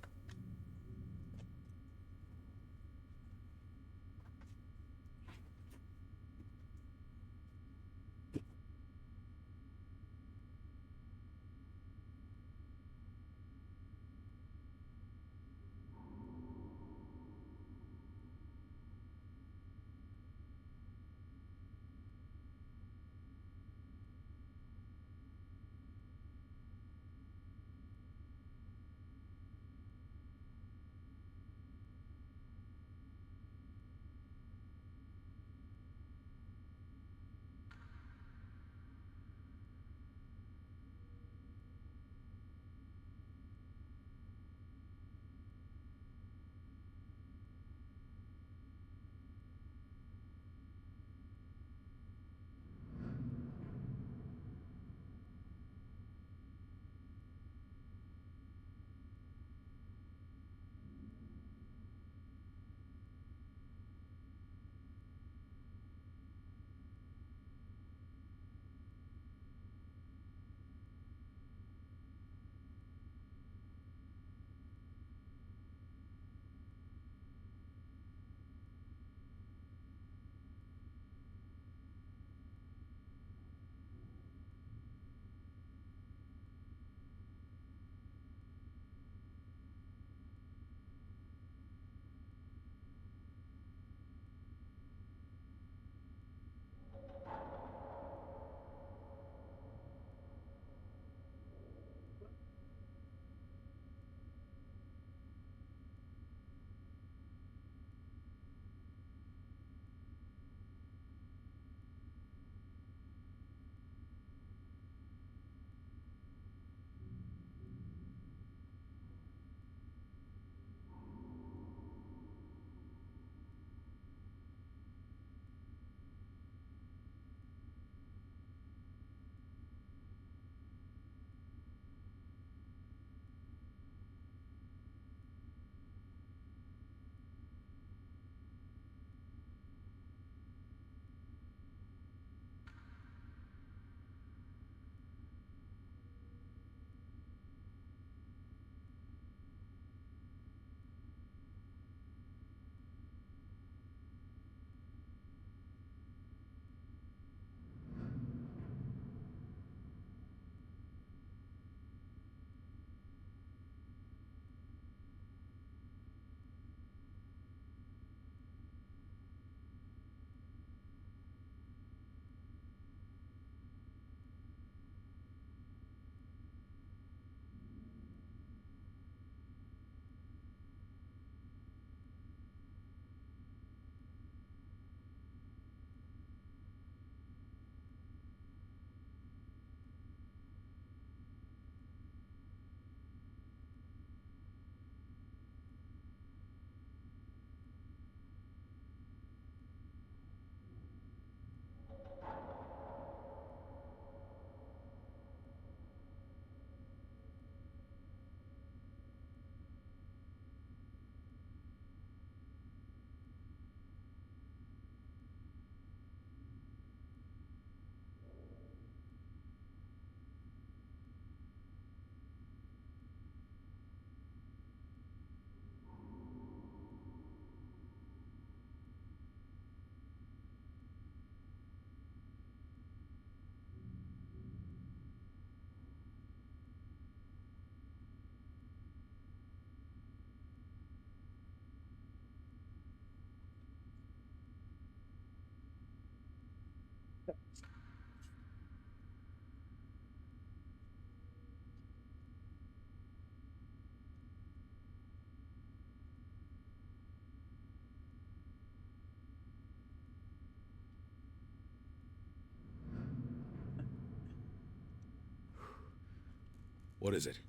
H: What is it?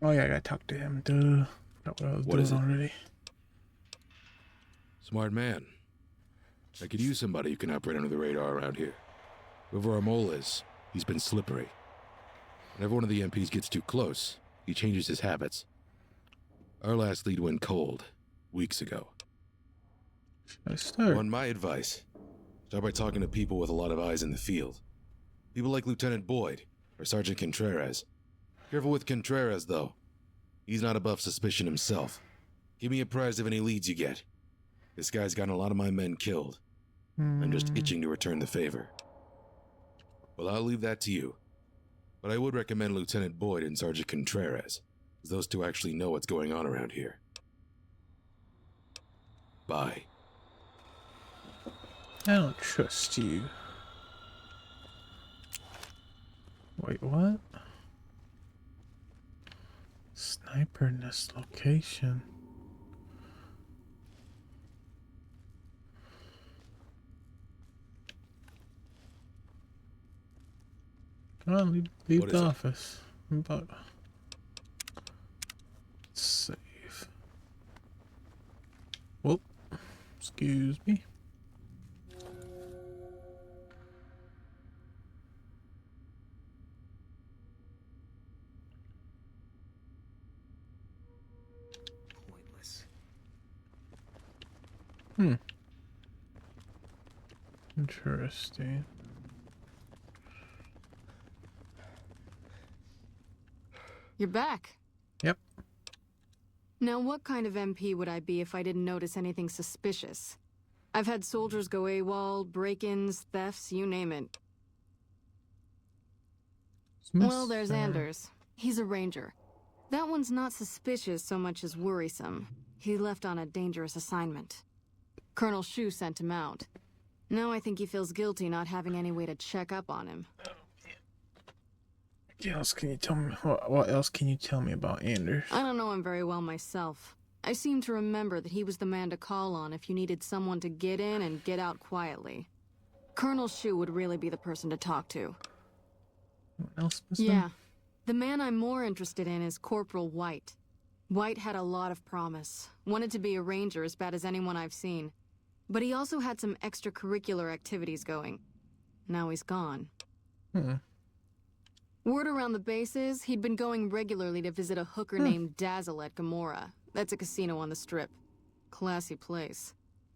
A: Oh yeah, I gotta talk to him. Duh. Forgot what I was doing already.
H: Smart man. I could use somebody who can operate under the radar around here. Whoever our mole is, he's been slippery. Whenever one of the MPs gets too close, he changes his habits. Our last lead went cold, weeks ago.
A: Should I start?
H: On my advice, start by talking to people with a lot of eyes in the field. People like Lieutenant Boyd or Sergeant Contreras. Careful with Contreras, though. He's not above suspicion himself. Give me apprised of any leads you get. This guy's gotten a lot of my men killed. I'm just itching to return the favor. Well, I'll leave that to you. But I would recommend Lieutenant Boyd and Sergeant Contreras, as those two actually know what's going on around here. Bye.
A: I don't trust you. Wait, what? Sniper nest location. Come on, leave the office. But save. Whoop. Excuse me.
J: Pointless.
A: Interesting.
L: You're back.
A: Yep.
L: Now, what kind of MP would I be if I didn't notice anything suspicious? I've had soldiers go AWOL, break-ins, thefts, you name it. Well, there's Anders. He's a ranger. That one's not suspicious so much as worrisome. He left on a dangerous assignment. Colonel Shu sent him out. Now I think he feels guilty not having any way to check up on him.
A: What else can you tell me? What else can you tell me about Anders?
L: I don't know him very well myself. I seem to remember that he was the man to call on if you needed someone to get in and get out quietly. Colonel Shu would really be the person to talk to.
A: What else, mister?
L: Yeah. The man I'm more interested in is Corporal White. White had a lot of promise. Wanted to be a ranger as bad as anyone I've seen. But he also had some extracurricular activities going. Now he's gone. Word around the base is he'd been going regularly to visit a hooker named Dazzle at Gamora. That's a casino on the Strip. Classy place.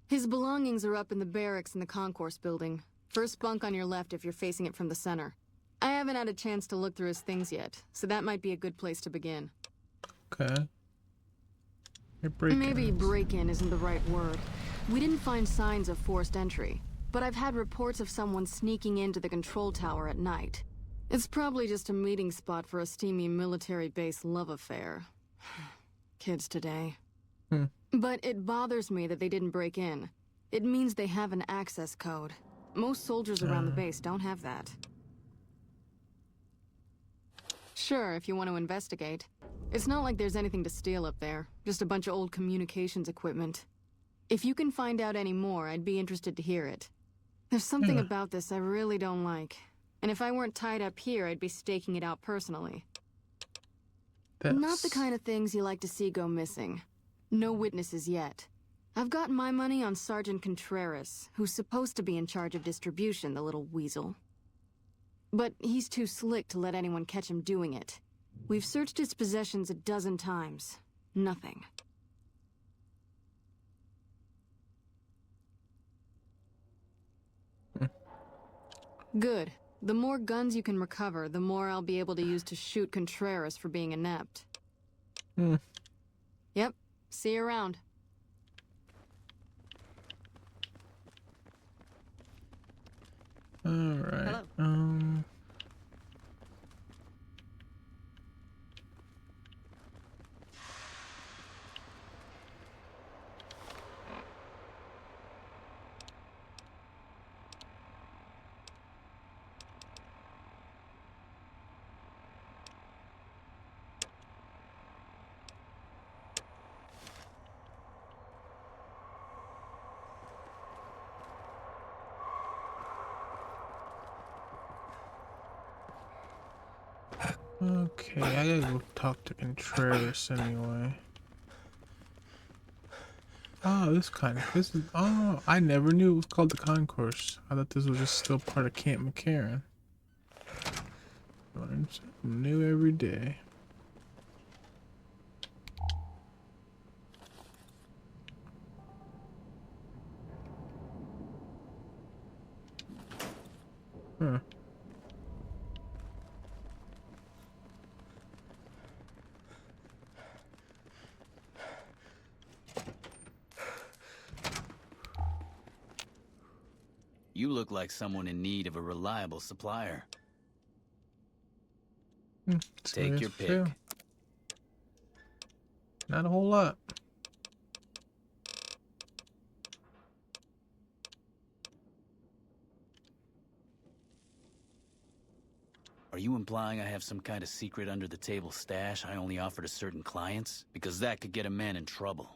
L: His belongings are up in the barracks in the concourse building. First bunk on your left if you're facing it from the center. I haven't had a chance to look through his things yet, so that might be a good place to begin.
A: Okay.
L: Maybe break-in isn't the right word. We didn't find signs of forced entry, but I've had reports of someone sneaking into the control tower at night. It's probably just a meeting spot for a steamy military base love affair. Kids today. But it bothers me that they didn't break in. It means they have an access code. Most soldiers around the base don't have that. Sure, if you want to investigate. It's not like there's anything to steal up there. Just a bunch of old communications equipment. If you can find out any more, I'd be interested to hear it. There's something about this I really don't like. And if I weren't tied up here, I'd be staking it out personally. Not the kind of things you like to see go missing. No witnesses yet. I've got my money on Sergeant Contreras, who's supposed to be in charge of distribution, the little weasel. But he's too slick to let anyone catch him doing it. We've searched his possessions a dozen times. Nothing. Good. The more guns you can recover, the more I'll be able to use to shoot Contreras for being inept. Yep. See you around.
A: Alright. Okay, I gotta go talk to Contreras anyway. Oh, this is, oh, I never knew it was called the Concourse. I thought this was just still part of Camp McCarran. Learn something new every day. Huh.
O: You look like someone in need of a reliable supplier. Take your pick.
A: Fail. Not a whole lot.
O: Are you implying I have some kind of secret under-the-table stash I only offer to certain clients? Because that could get a man in trouble.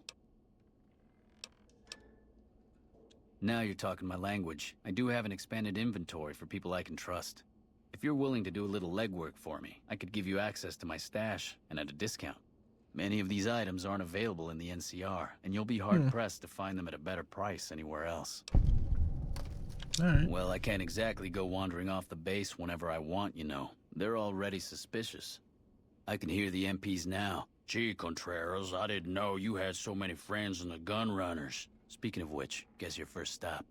O: Now you're talking my language. I do have an expanded inventory for people I can trust. If you're willing to do a little legwork for me, I could give you access to my stash, and at a discount. Many of these items aren't available in the NCR, and you'll be hard-pressed to find them at a better price anywhere else.
A: Alright.
O: Well, I can't exactly go wandering off the base whenever I want, you know. They're already suspicious. I can hear the MPs now. Gee, Contreras, I didn't know you had so many friends in the gun runners. Speaking of which, guess your first stop.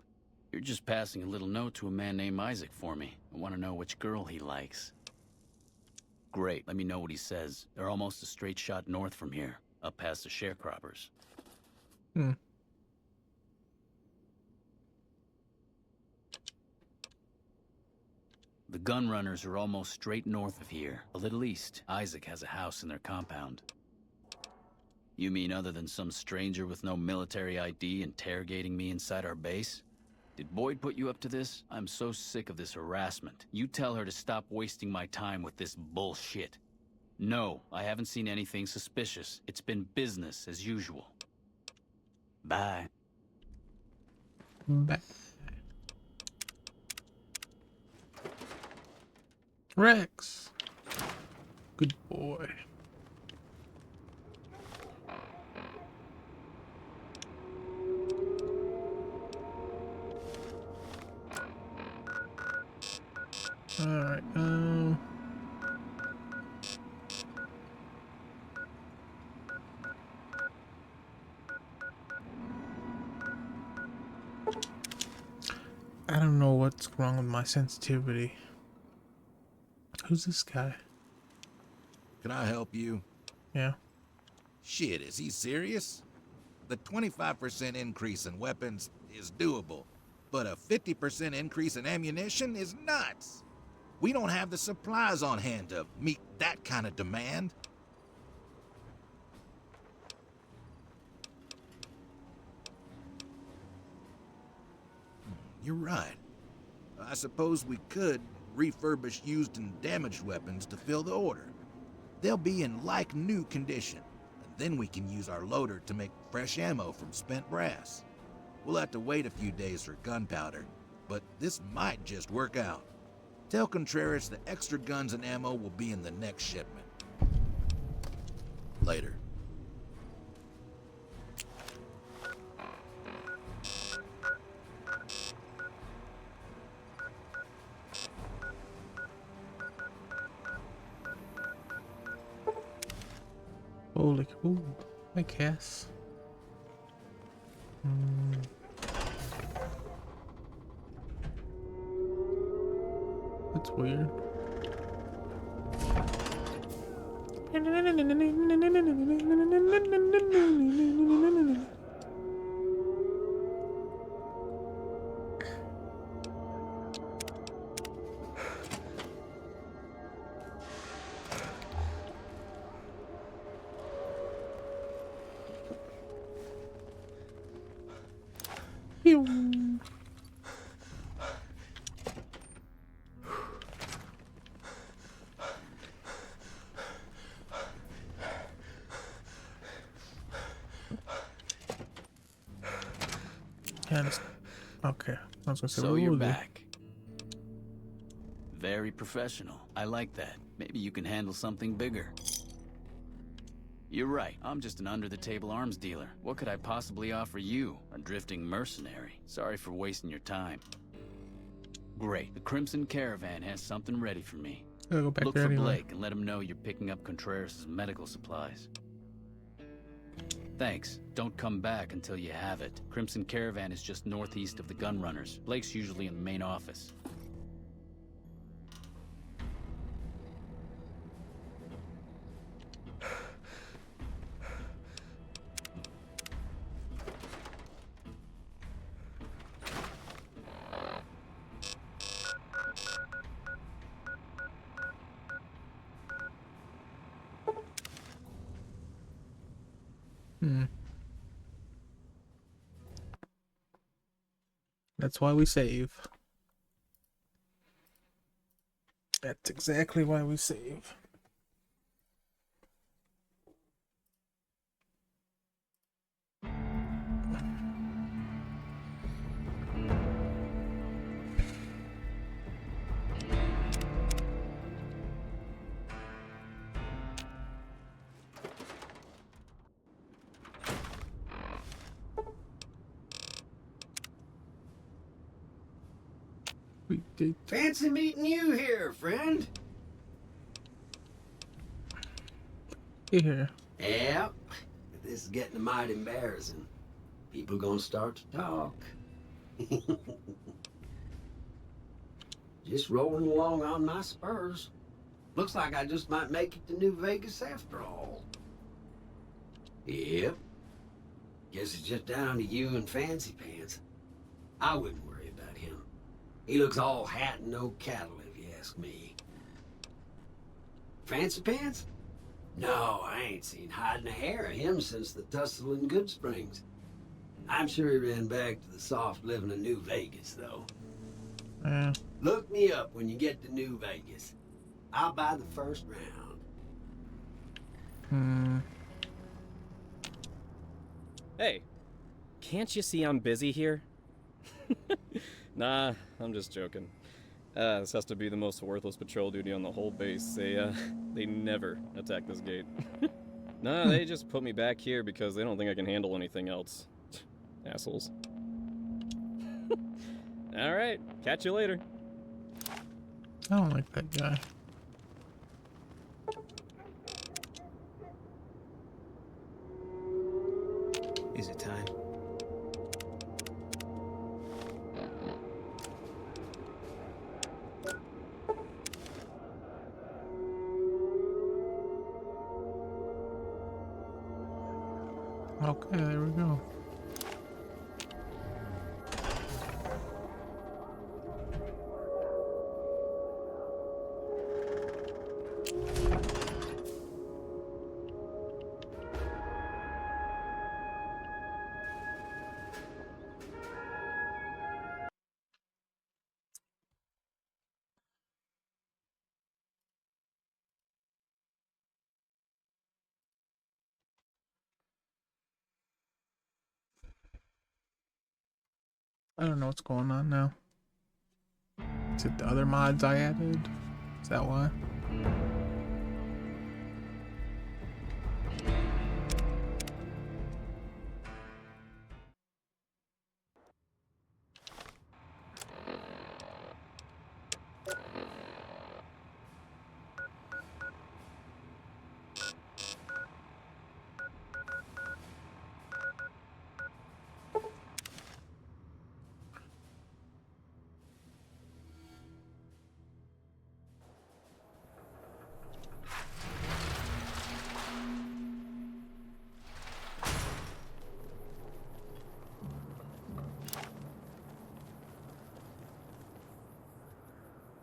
O: You're just passing a little note to a man named Isaac for me. I want to know which girl he likes. Great, let me know what he says. They're almost a straight shot north from here, up past the sharecroppers. The gun runners are almost straight north of here, a little east. Isaac has a house in their compound. You mean other than some stranger with no military ID interrogating me inside our base? Did Boyd put you up to this? I'm so sick of this harassment. You tell her to stop wasting my time with this bullshit. No, I haven't seen anything suspicious. It's been business as usual. Bye.
A: Bye. Rex. Good boy. Alright, I don't know what's wrong with my sensitivity. Who's this guy?
P: Can I help you?
A: Yeah.
P: Shit, is he serious? The 25% increase in weapons is doable, but a 50% increase in ammunition is nuts. We don't have the supplies on hand to meet that kind of demand. You're right. I suppose we could refurbish used and damaged weapons to fill the order. They'll be in like-new condition, and then we can use our loader to make fresh ammo from spent brass. We'll have to wait a few days for gunpowder, but this might just work out. Tell Contreras the extra guns and ammo will be in the next shipment. Later.
A: Holy cool. I guess. That's weird. Okay, I was gonna say,
O: so you're back. Very professional. I like that. Maybe you can handle something bigger. You're right. I'm just an under-the-table arms dealer. What could I possibly offer you? A drifting mercenary. Sorry for wasting your time. Great. The Crimson Caravan has something ready for me.
A: Go back
O: Look
A: there
O: for
A: anyway.
O: Blake and let him know you're picking up Contreras' medical supplies. Thanks. Don't come back until you have it. Crimson Caravan is just northeast of the Gunrunners. Blake's usually in the main office.
A: That's why we save. That's exactly why we save. We did.
Q: Fancy meeting you here, friend.
A: Here.
Q: Yep. This is getting mighty embarrassing. People gonna start to talk. Just rolling along on my spurs. Looks like I just might make it to New Vegas after all. Yep. Guess it's just down to you and Fancy Pants. I wouldn't worry about him. He looks all hat and no cattle, if you ask me. Fancy Pants? No, I ain't seen hide nor hair of him since the tussle in Good Springs. I'm sure he ran back to the soft living of New Vegas, though.
A: Yeah.
Q: Look me up when you get to New Vegas. I'll buy the first round.
R: Hey, can't you see I'm busy here? Nah, I'm just joking. This has to be the most worthless patrol duty on the whole base. They never attack this gate. Nah, they just put me back here because they don't think I can handle anything else. Assholes. Alright, catch you later.
A: I don't like that guy.
J: Is it time?
A: Okay, there we go. I don't know what's going on now. Is it the other mods I added? Is that why?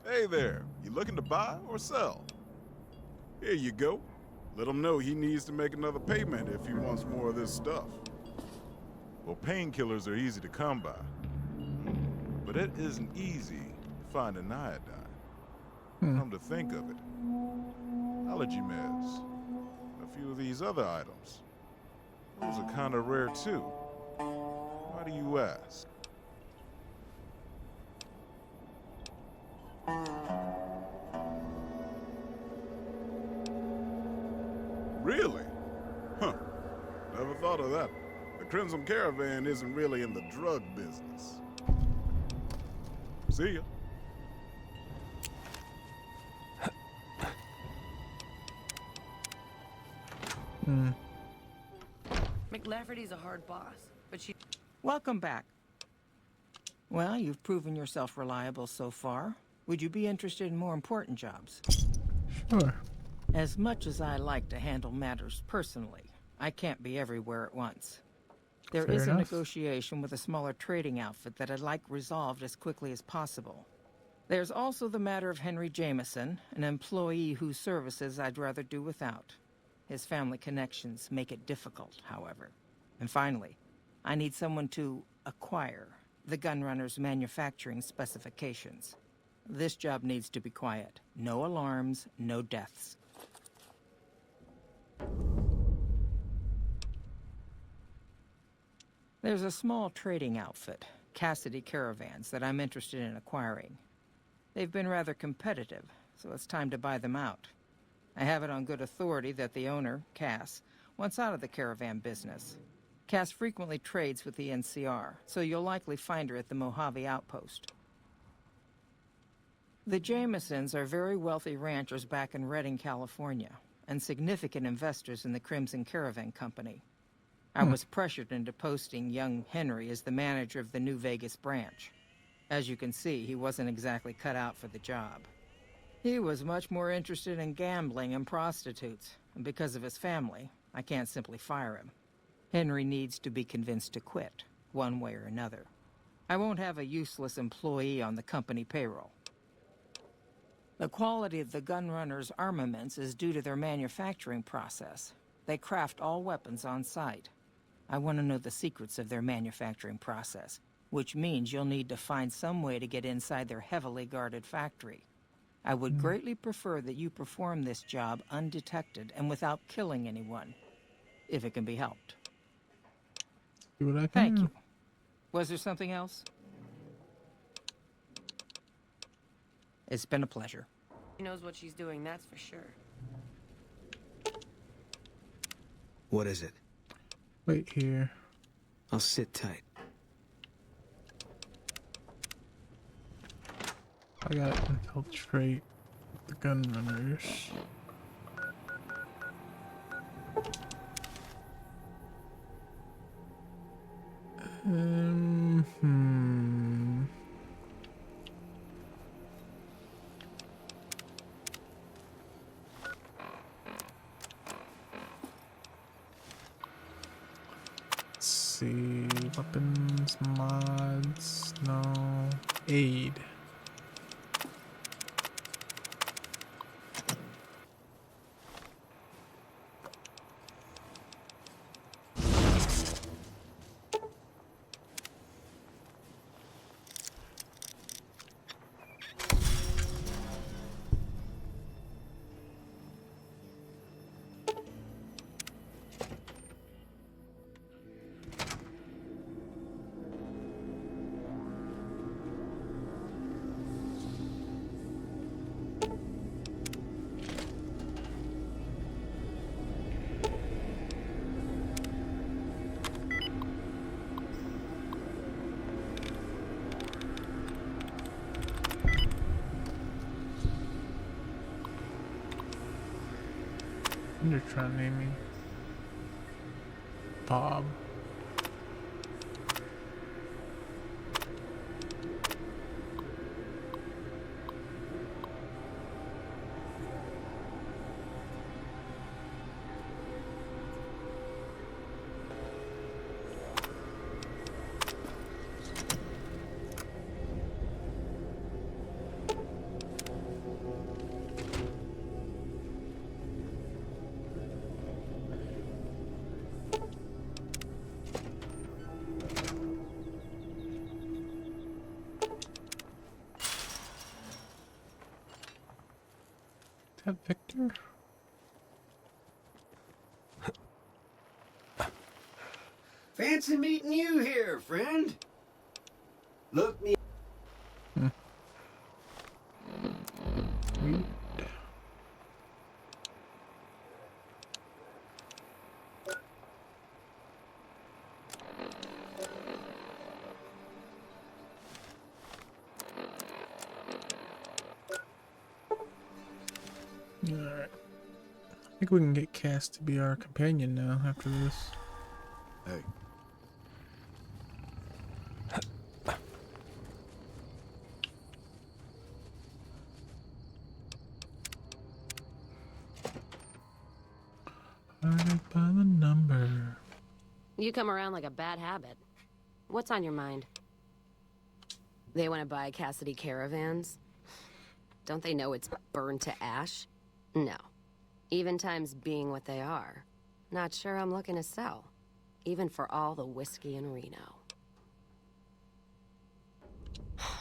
M: Hey there, you looking to buy or sell? Here you go. Let him know he needs to make another payment if he wants more of this stuff. Well, painkillers are easy to come by, but it isn't easy to find an iodine. Come to think of it, allergy meds, a few of these other items, those are kind of rare too. Why do you ask? Really? Huh. Never thought of that. The Crimson Caravan isn't really in the drug business. See ya.
S: McLafferty's a hard boss, but she... Welcome back. Well, you've proven yourself reliable so far. Would you be interested in more important jobs?
A: Sure.
S: As much as I like to handle matters personally, I can't be everywhere at once. There is a negotiation with a smaller trading outfit that I'd like resolved as quickly as possible. There's also the matter of Henry Jameson, an employee whose services I'd rather do without. His family connections make it difficult, however. And finally, I need someone to acquire the Gunrunner's manufacturing specifications. This job needs to be quiet. No alarms, no deaths. There's a small trading outfit, Cassidy Caravans, that I'm interested in acquiring. They've been rather competitive, so it's time to buy them out. I have it on good authority that the owner, Cass, wants out of the caravan business. Cass frequently trades with the NCR, so you'll likely find her at the Mojave outpost. The Jamesons are very wealthy ranchers back in Redding, California, and significant investors in the Crimson Caravan Company. I was pressured into posting young Henry as the manager of the New Vegas branch. As you can see, he wasn't exactly cut out for the job. He was much more interested in gambling and prostitutes, and because of his family, I can't simply fire him. Henry needs to be convinced to quit, one way or another. I won't have a useless employee on the company payroll. The quality of the Gunrunner's armaments is due to their manufacturing process. They craft all weapons on site. I want to know the secrets of their manufacturing process, which means you'll need to find some way to get inside their heavily guarded factory. I would greatly prefer that you perform this job undetected and without killing anyone, if it can be helped.
A: Do what I can.
S: Thank you. Was there something else? It's been a pleasure.
I: She knows what she's doing, that's for sure.
J: What is it?
A: Wait here.
J: I'll sit tight.
A: I gotta infiltrate the Gunrunners. Let's see, weapons, mods, no, aid. You're trying to name me Bob. Is that Victor?
Q: Fancy meeting you here, friend. Look me.
A: I think we can get Cass to be our companion now after this.
C: Hey.
A: Guided by the number.
T: You come around like a bad habit. What's on your mind? They want to buy Cassidy caravans? Don't they know it's burned to ash? No. Even times being what they are. Not sure I'm looking to sell. Even for all the whiskey in Reno.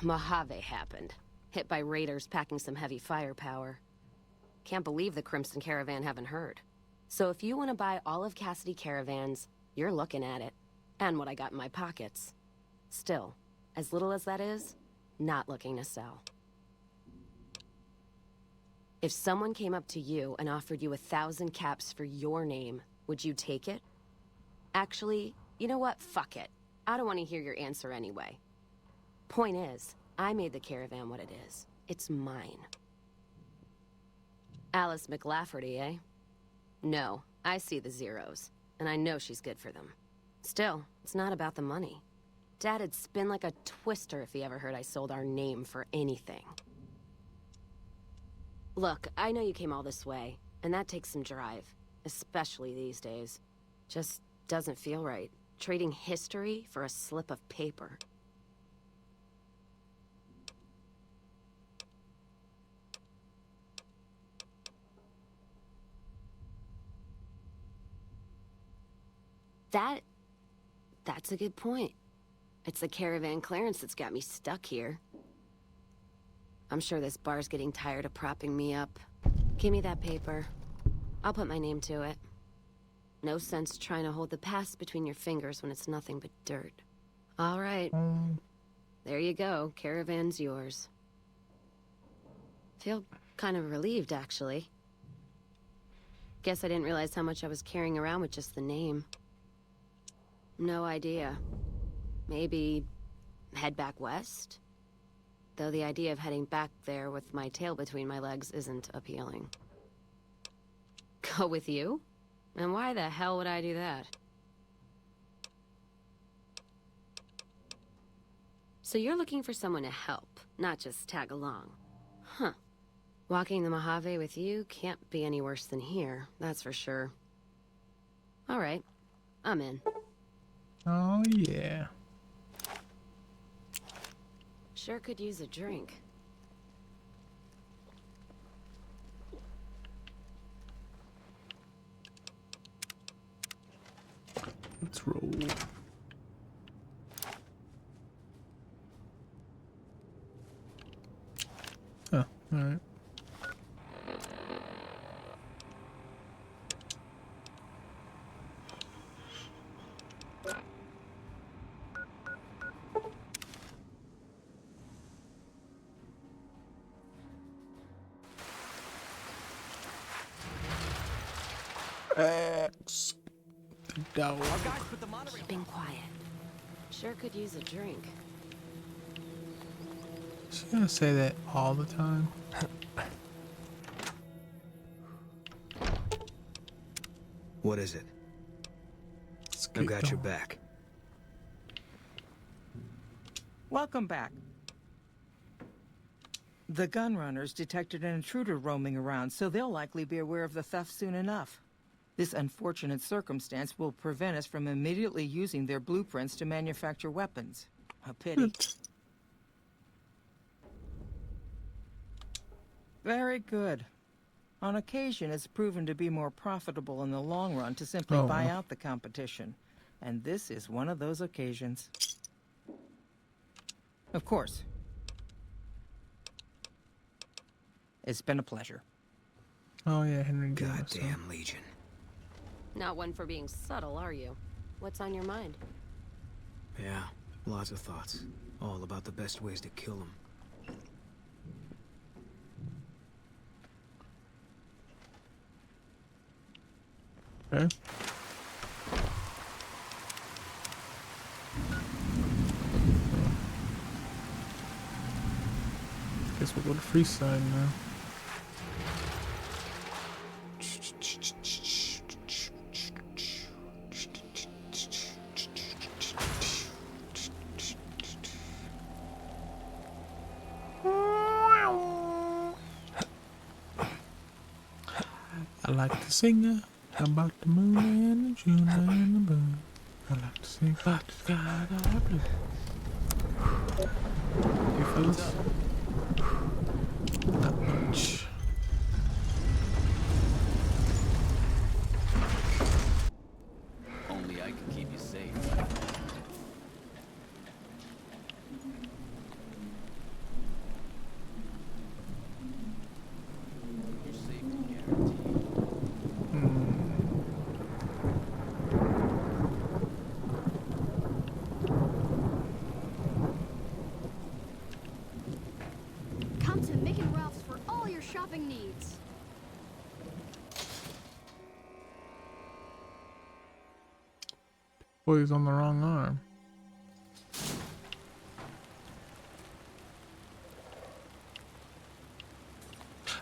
T: Mojave happened. Hit by raiders packing some heavy firepower. Can't believe the Crimson Caravan haven't heard. So if you want to buy all of Cassidy caravans, you're looking at it. And what I got in my pockets. Still, as little as that is, not looking to sell. If someone came up to you and offered you 1,000 caps for your name, would you take it? Actually, you know what? Fuck it. I don't want to hear your answer anyway. Point is, I made the caravan what it is. It's mine. Alice McLafferty, eh? No, I see the zeros, and I know she's good for them. Still, it's not about the money. Dad'd spin like a twister if he ever heard I sold our name for anything. Look, I know you came all this way, and that takes some drive, especially these days. Just doesn't feel right, trading history for a slip of paper. That's a good point. It's the caravan clearance that's got me stuck here. I'm sure this bar's getting tired of propping me up. Give me that paper. I'll put my name to it. No sense trying to hold the past between your fingers when it's nothing but dirt. All right. There you go. Caravan's yours. Feel kind of relieved, actually. Guess I didn't realize how much I was carrying around with just the name. No idea. Maybe head back west? Though the idea of heading back there with my tail between my legs isn't appealing. Go with you? And why the hell would I do that? So you're looking for someone to help, not just tag along. Huh. Walking the Mojave with you can't be any worse than here, that's for sure. All right, I'm in.
A: Oh, yeah.
T: Sure could use a drink.
A: Let's roll. Oh, alright. X. The dog.
T: Keeping quiet. Sure could use a drink.
A: She's gonna say that all the time.
J: What is it? I've got your back.
S: Welcome back. The gun runners detected an intruder roaming around, so they'll likely be aware of the theft soon enough. This unfortunate circumstance will prevent us from immediately using their blueprints to manufacture weapons. A pity. Very good. On occasion, it's proven to be more profitable in the long run to simply buy out the competition. And this is one of those occasions. Of course. It's been a pleasure.
A: Oh yeah, Henry.
J: Goddamn Legion.
T: Not one for being subtle, are you? What's on your mind?
J: Yeah, lots of thoughts. All about the best ways to kill them.
A: Okay. Guess we'll go to Freeside now. like to sing about the moon and the June and the moon. I like to sing about the sky that blue. You fellas? Not much.
O: Only I can keep you safe. Your safety guaranteed.
B: Come to Mick and Ralph's for all your shopping needs.
A: Boy, he's on the wrong arm.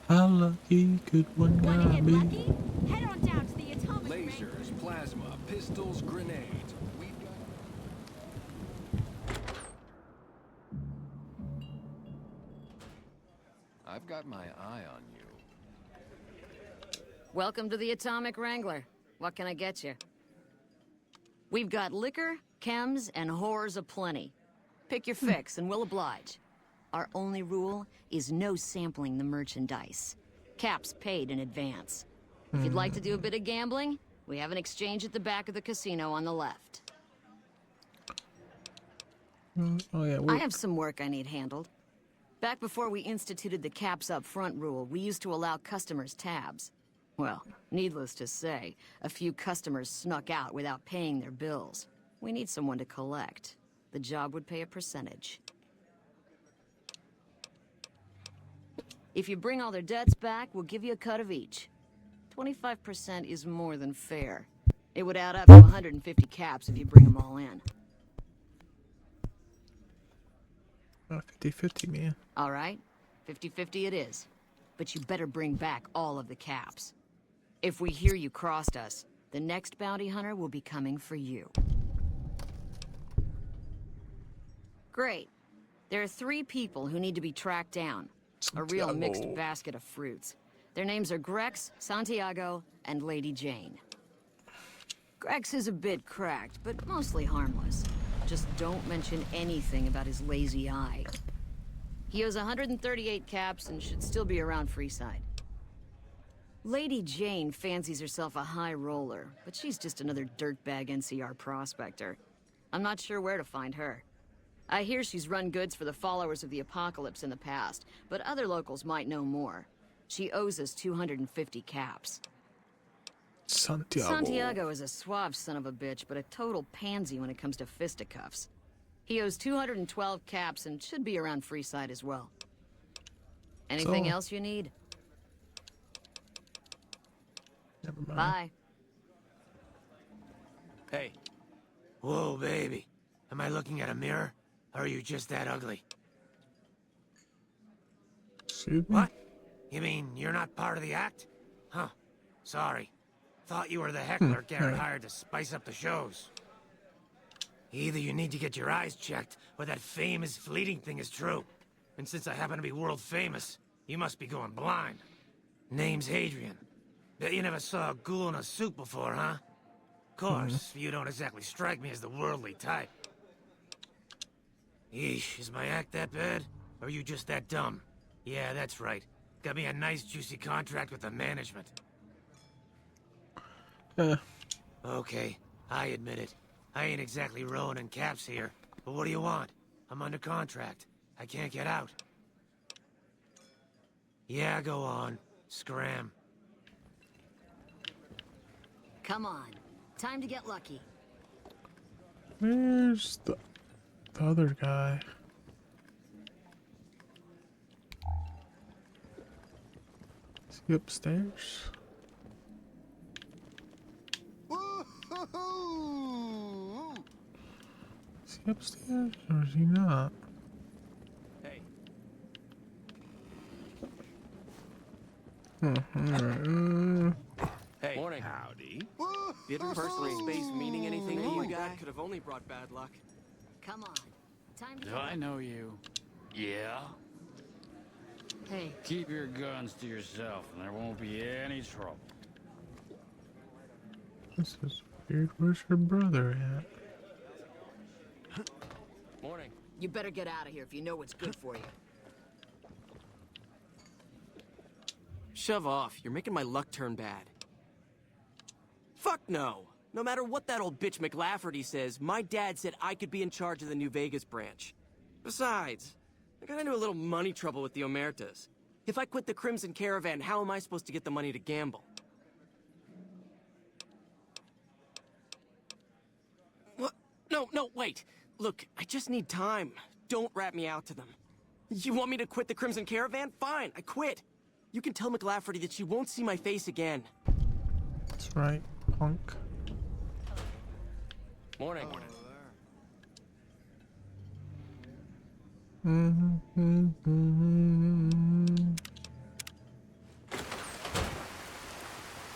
A: How lucky could one guy be?
B: Head on down to the atomic
U: Lasers, plasma, pistols, grenades. We've got... I've got my eye on you.
E: Welcome to the Atomic Wrangler. What can I get you? We've got liquor, chems, and whores aplenty. Pick your fix and we'll oblige. Our only rule is no sampling the merchandise. Caps paid in advance. If you'd like to do a bit of gambling, we have an exchange at the back of the casino on the left.
A: Oh yeah,
E: I have some work I need handled. Back before we instituted the caps up front rule, we used to allow customers tabs. Well, needless to say, a few customers snuck out without paying their bills. We need someone to collect. The job would pay a percentage. If you bring all their debts back, we'll give you a cut of each. 25% is more than fair. It would add up to 150 caps if you bring them all in.
A: 50-50, man.
E: All right, 50-50 it is. But you better bring back all of the caps. If we hear you crossed us, the next bounty hunter will be coming for you. Great. There are 3 people who need to be tracked down. A real mixed basket of fruits. Their names are Grex, Santiago, and Lady Jane. Grex is a bit cracked, but mostly harmless. Just don't mention anything about his lazy eye. He owes 138 caps and should still be around Freeside. Lady Jane fancies herself a high roller, but she's just another dirtbag NCR prospector. I'm not sure where to find her. I hear she's run goods for the followers of the apocalypse in the past, but other locals might know more. She owes us 250 caps. Santiago is a suave son of a bitch, but a total pansy when it comes to fisticuffs. He owes 212 caps and should be around Freeside as well. Anything else you need?
A: Never mind.
E: Bye.
J: Hey. Whoa, baby. Am I looking at a mirror? Or are you just that ugly?
A: Excuse me?
J: What? You mean you're not part of the act? Huh. Sorry. Thought you were the heckler Garrett hired to spice up the shows. Either you need to get your eyes checked, or that famous fleeting thing is true. And since I happen to be world famous, you must be going blind. Name's Hadrian. Bet you never saw a ghoul in a suit before, huh? Of course, you don't exactly strike me as the worldly type. Yeesh, is my act that bad? Or are you just that dumb? Yeah, that's right. Got me a nice juicy contract with the management. Okay, I admit it. I ain't exactly rowing in caps here. But what do you want? I'm under contract. I can't get out. Yeah, go on. Scram.
E: Come on. Time to get lucky.
A: Where's the other guy? Is he upstairs? Is he upstairs or is he not?
J: Hey.
A: Alright.
J: Hey. Morning. Howdy. Did personal space meaning anything to you, guy? Could have only brought bad luck.
E: Come on. Time to
V: Do I know you? Yeah?
E: Hey.
V: Keep your guns to yourself and there won't be any trouble.
A: This is weird. Where's her brother at?
E: Morning. You better get out of here if you know what's good for you.
D: Shove off. You're making my luck turn bad. Fuck no. No matter what that old bitch McLafferty says, my dad said I could be in charge of the New Vegas branch. Besides, I got into a little money trouble with the Omertas. If I quit the Crimson Caravan, how am I supposed to get the money to gamble? What? No, wait. Look, I just need time. Don't rat me out to them. You want me to quit the Crimson Caravan? Fine, I quit. You can tell McLafferty that she won't see my face again.
A: That's right, punk.
D: Morning.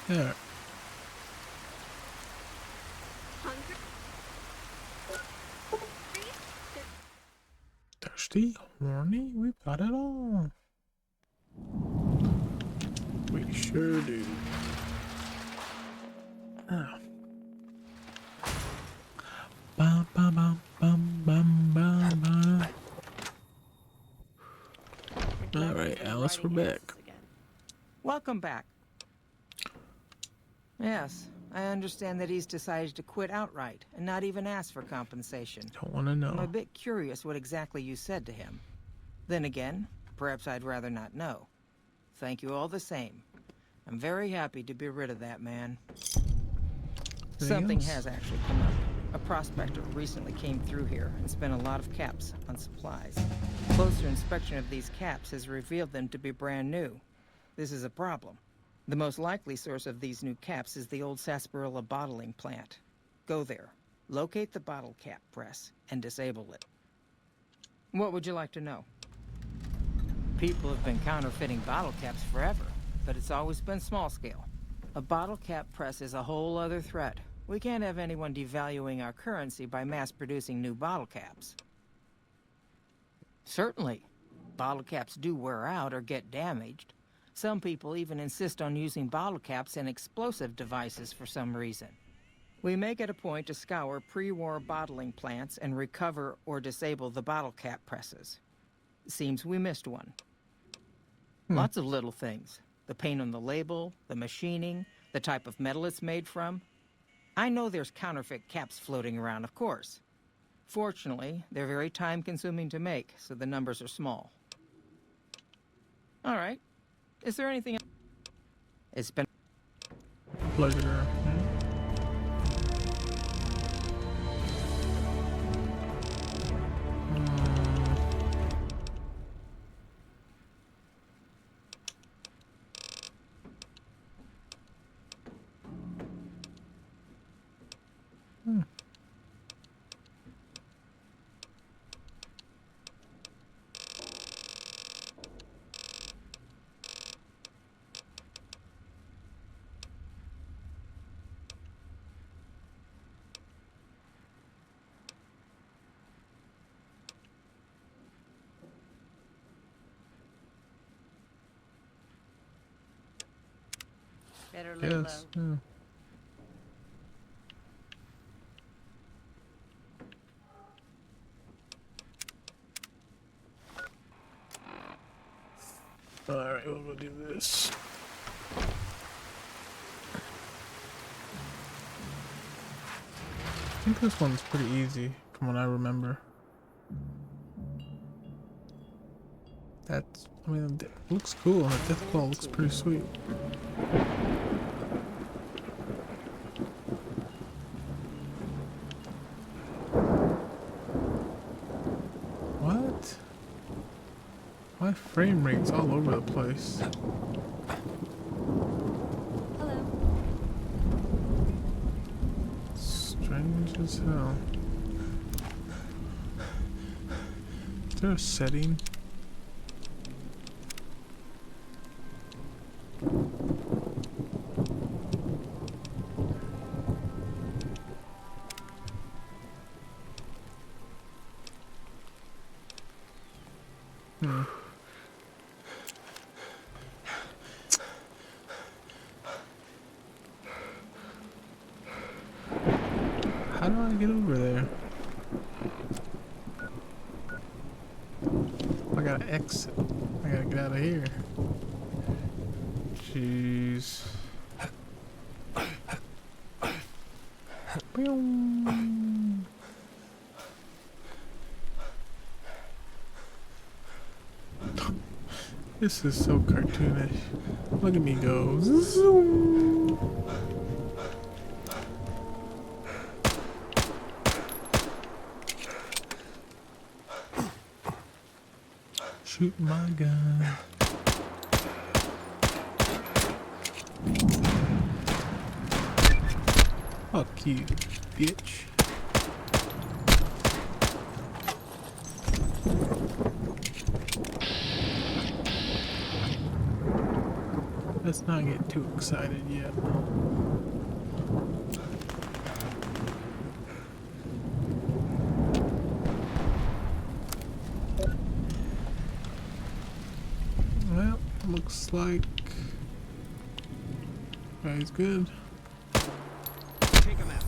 A: There. Thirsty, horny, we've got it all. We sure do. Oh. Bum, bum, bum, bum, bum, bum, bum. All right, Alice, we're back.
S: Welcome back. Yes, I understand that he's decided to quit outright and not even ask for compensation.
A: Don't want to know.
S: I'm a bit curious what exactly you said to him. Then again, perhaps I'd rather not know. Thank you all the same. I'm very happy to be rid of that man. Something has actually come up. A prospector recently came through here and spent a lot of caps on supplies. Closer inspection of these caps has revealed them to be brand new. This is a problem. The most likely source of these new caps is the old sarsaparilla bottling plant. Go there, locate the bottle cap press, and disable it. What would you like to know? People have been counterfeiting bottle caps forever, but it's always been small scale. A bottle cap press is a whole other threat. We can't have anyone devaluing our currency by mass-producing new bottle caps. Certainly. Bottle caps do wear out or get damaged. Some people even insist on using bottle caps in explosive devices for some reason. We make it a point to scour pre-war bottling plants and recover or disable the bottle cap presses. Seems we missed one. Lots of little things. The paint on the label, the machining, the type of metal it's made from. I know there's counterfeit caps floating around, of course. Fortunately, they're very time-consuming to make, so the numbers are small. All right. Is there anything else? It's been
A: a pleasure.
F: Better lay low.
A: Yes. Yeah. Alright, we'll do this. I think this one's pretty easy from what I remember. That's, I mean, it looks cool. The death claw looks pretty sweet. What? My frame rate's all over the place.
T: Hello.
A: Strange as hell. Is there a setting? do I get over there? I gotta exit. I gotta get out of here. Jeez. This is so cartoonish. Look at me go. Zoom. Shoot my gun. Fuck you, bitch. Let's not get too excited yet. Well, looks like guy's good.
J: Take him out.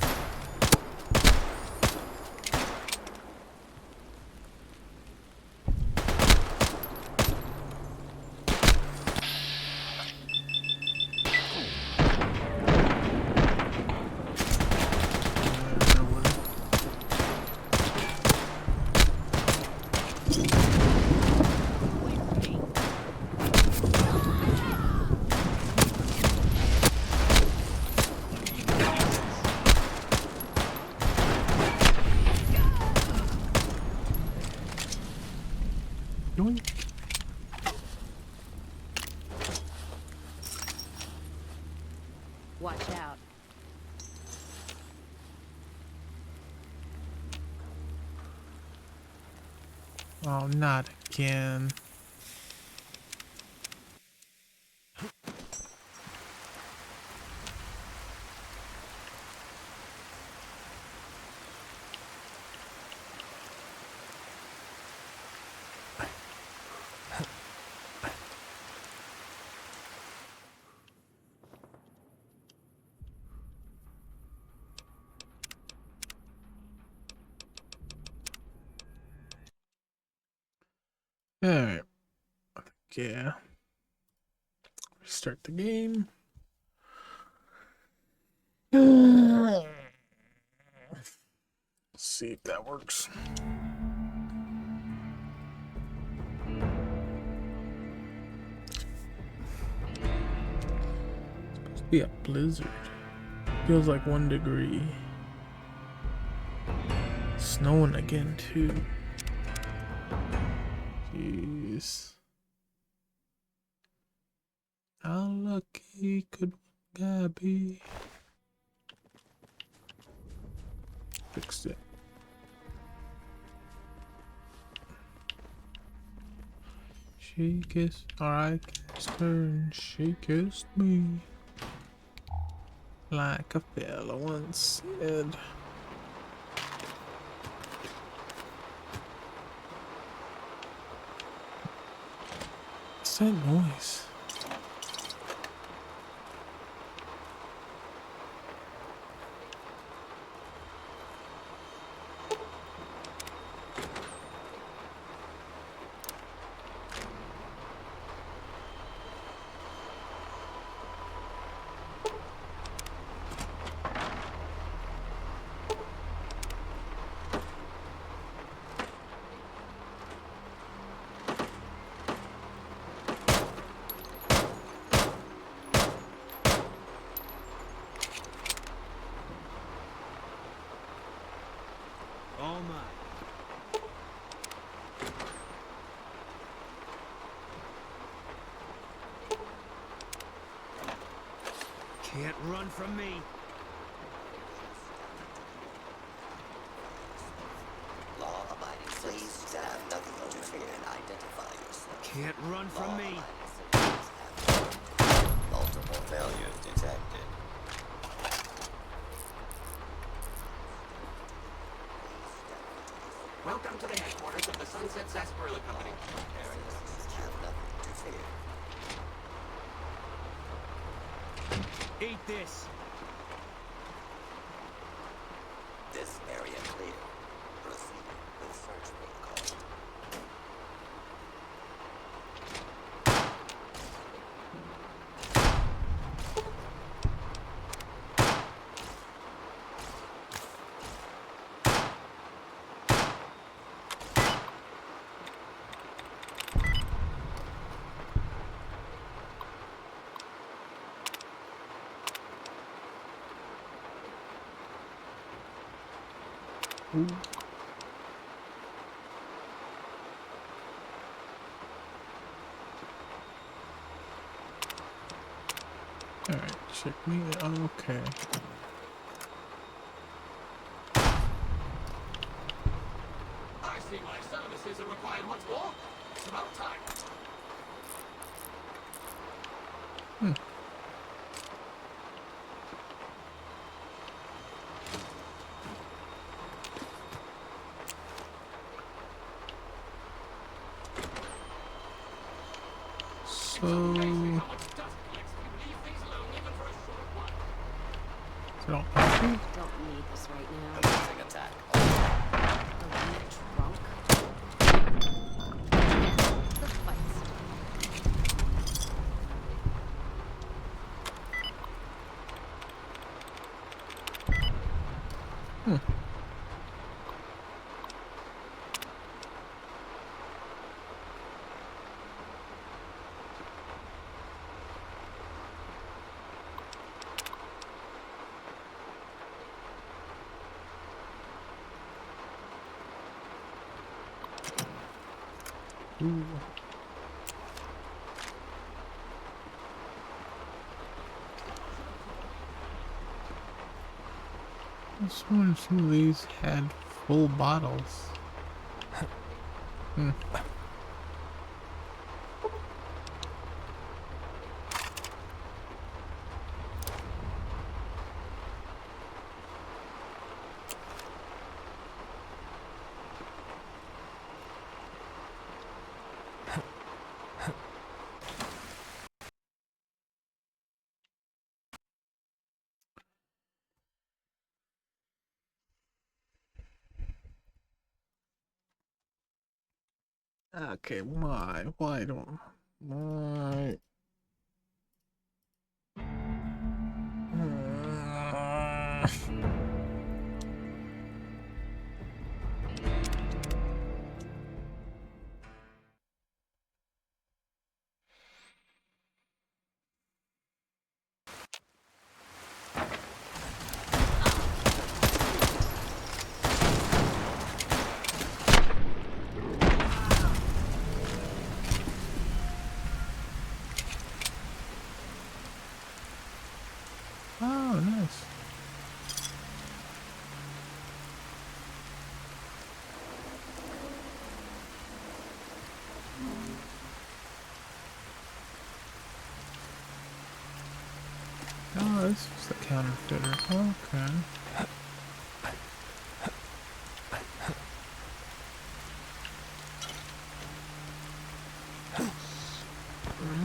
T: Watch out.
A: Oh, not again. Alright. Yeah. Restart the game. Let's see if that works. It's supposed to be a blizzard. Feels like 1 degree. Snowing again too. Jeez. How lucky could one guy be? Fixed it. She kissed, or I kissed her and she kissed me. Like a fella once said. What's that noise?
J: Oh my. Can't run from me.
G: Law-abiding citizens have nothing to fear and identify yourself.
J: Can't run from me.
G: Multiple failures detected.
D: Welcome to the headquarters of the Sunset Sarsaparilla Company.
G: Have nothing to fear.
J: Eat this.
G: This
A: Ooh. Alright, check me. Okay.
U: I see my services are required once more. It's about time.
A: So don't
T: need this right now.
G: Commencing attack.
T: Are you drunk? The fight
A: started. Ooh. I was wondering if some of these had full bottles. Okay, why? Why don't? Why? Oh, nice. Oh, this is the counterfeiter. Okay.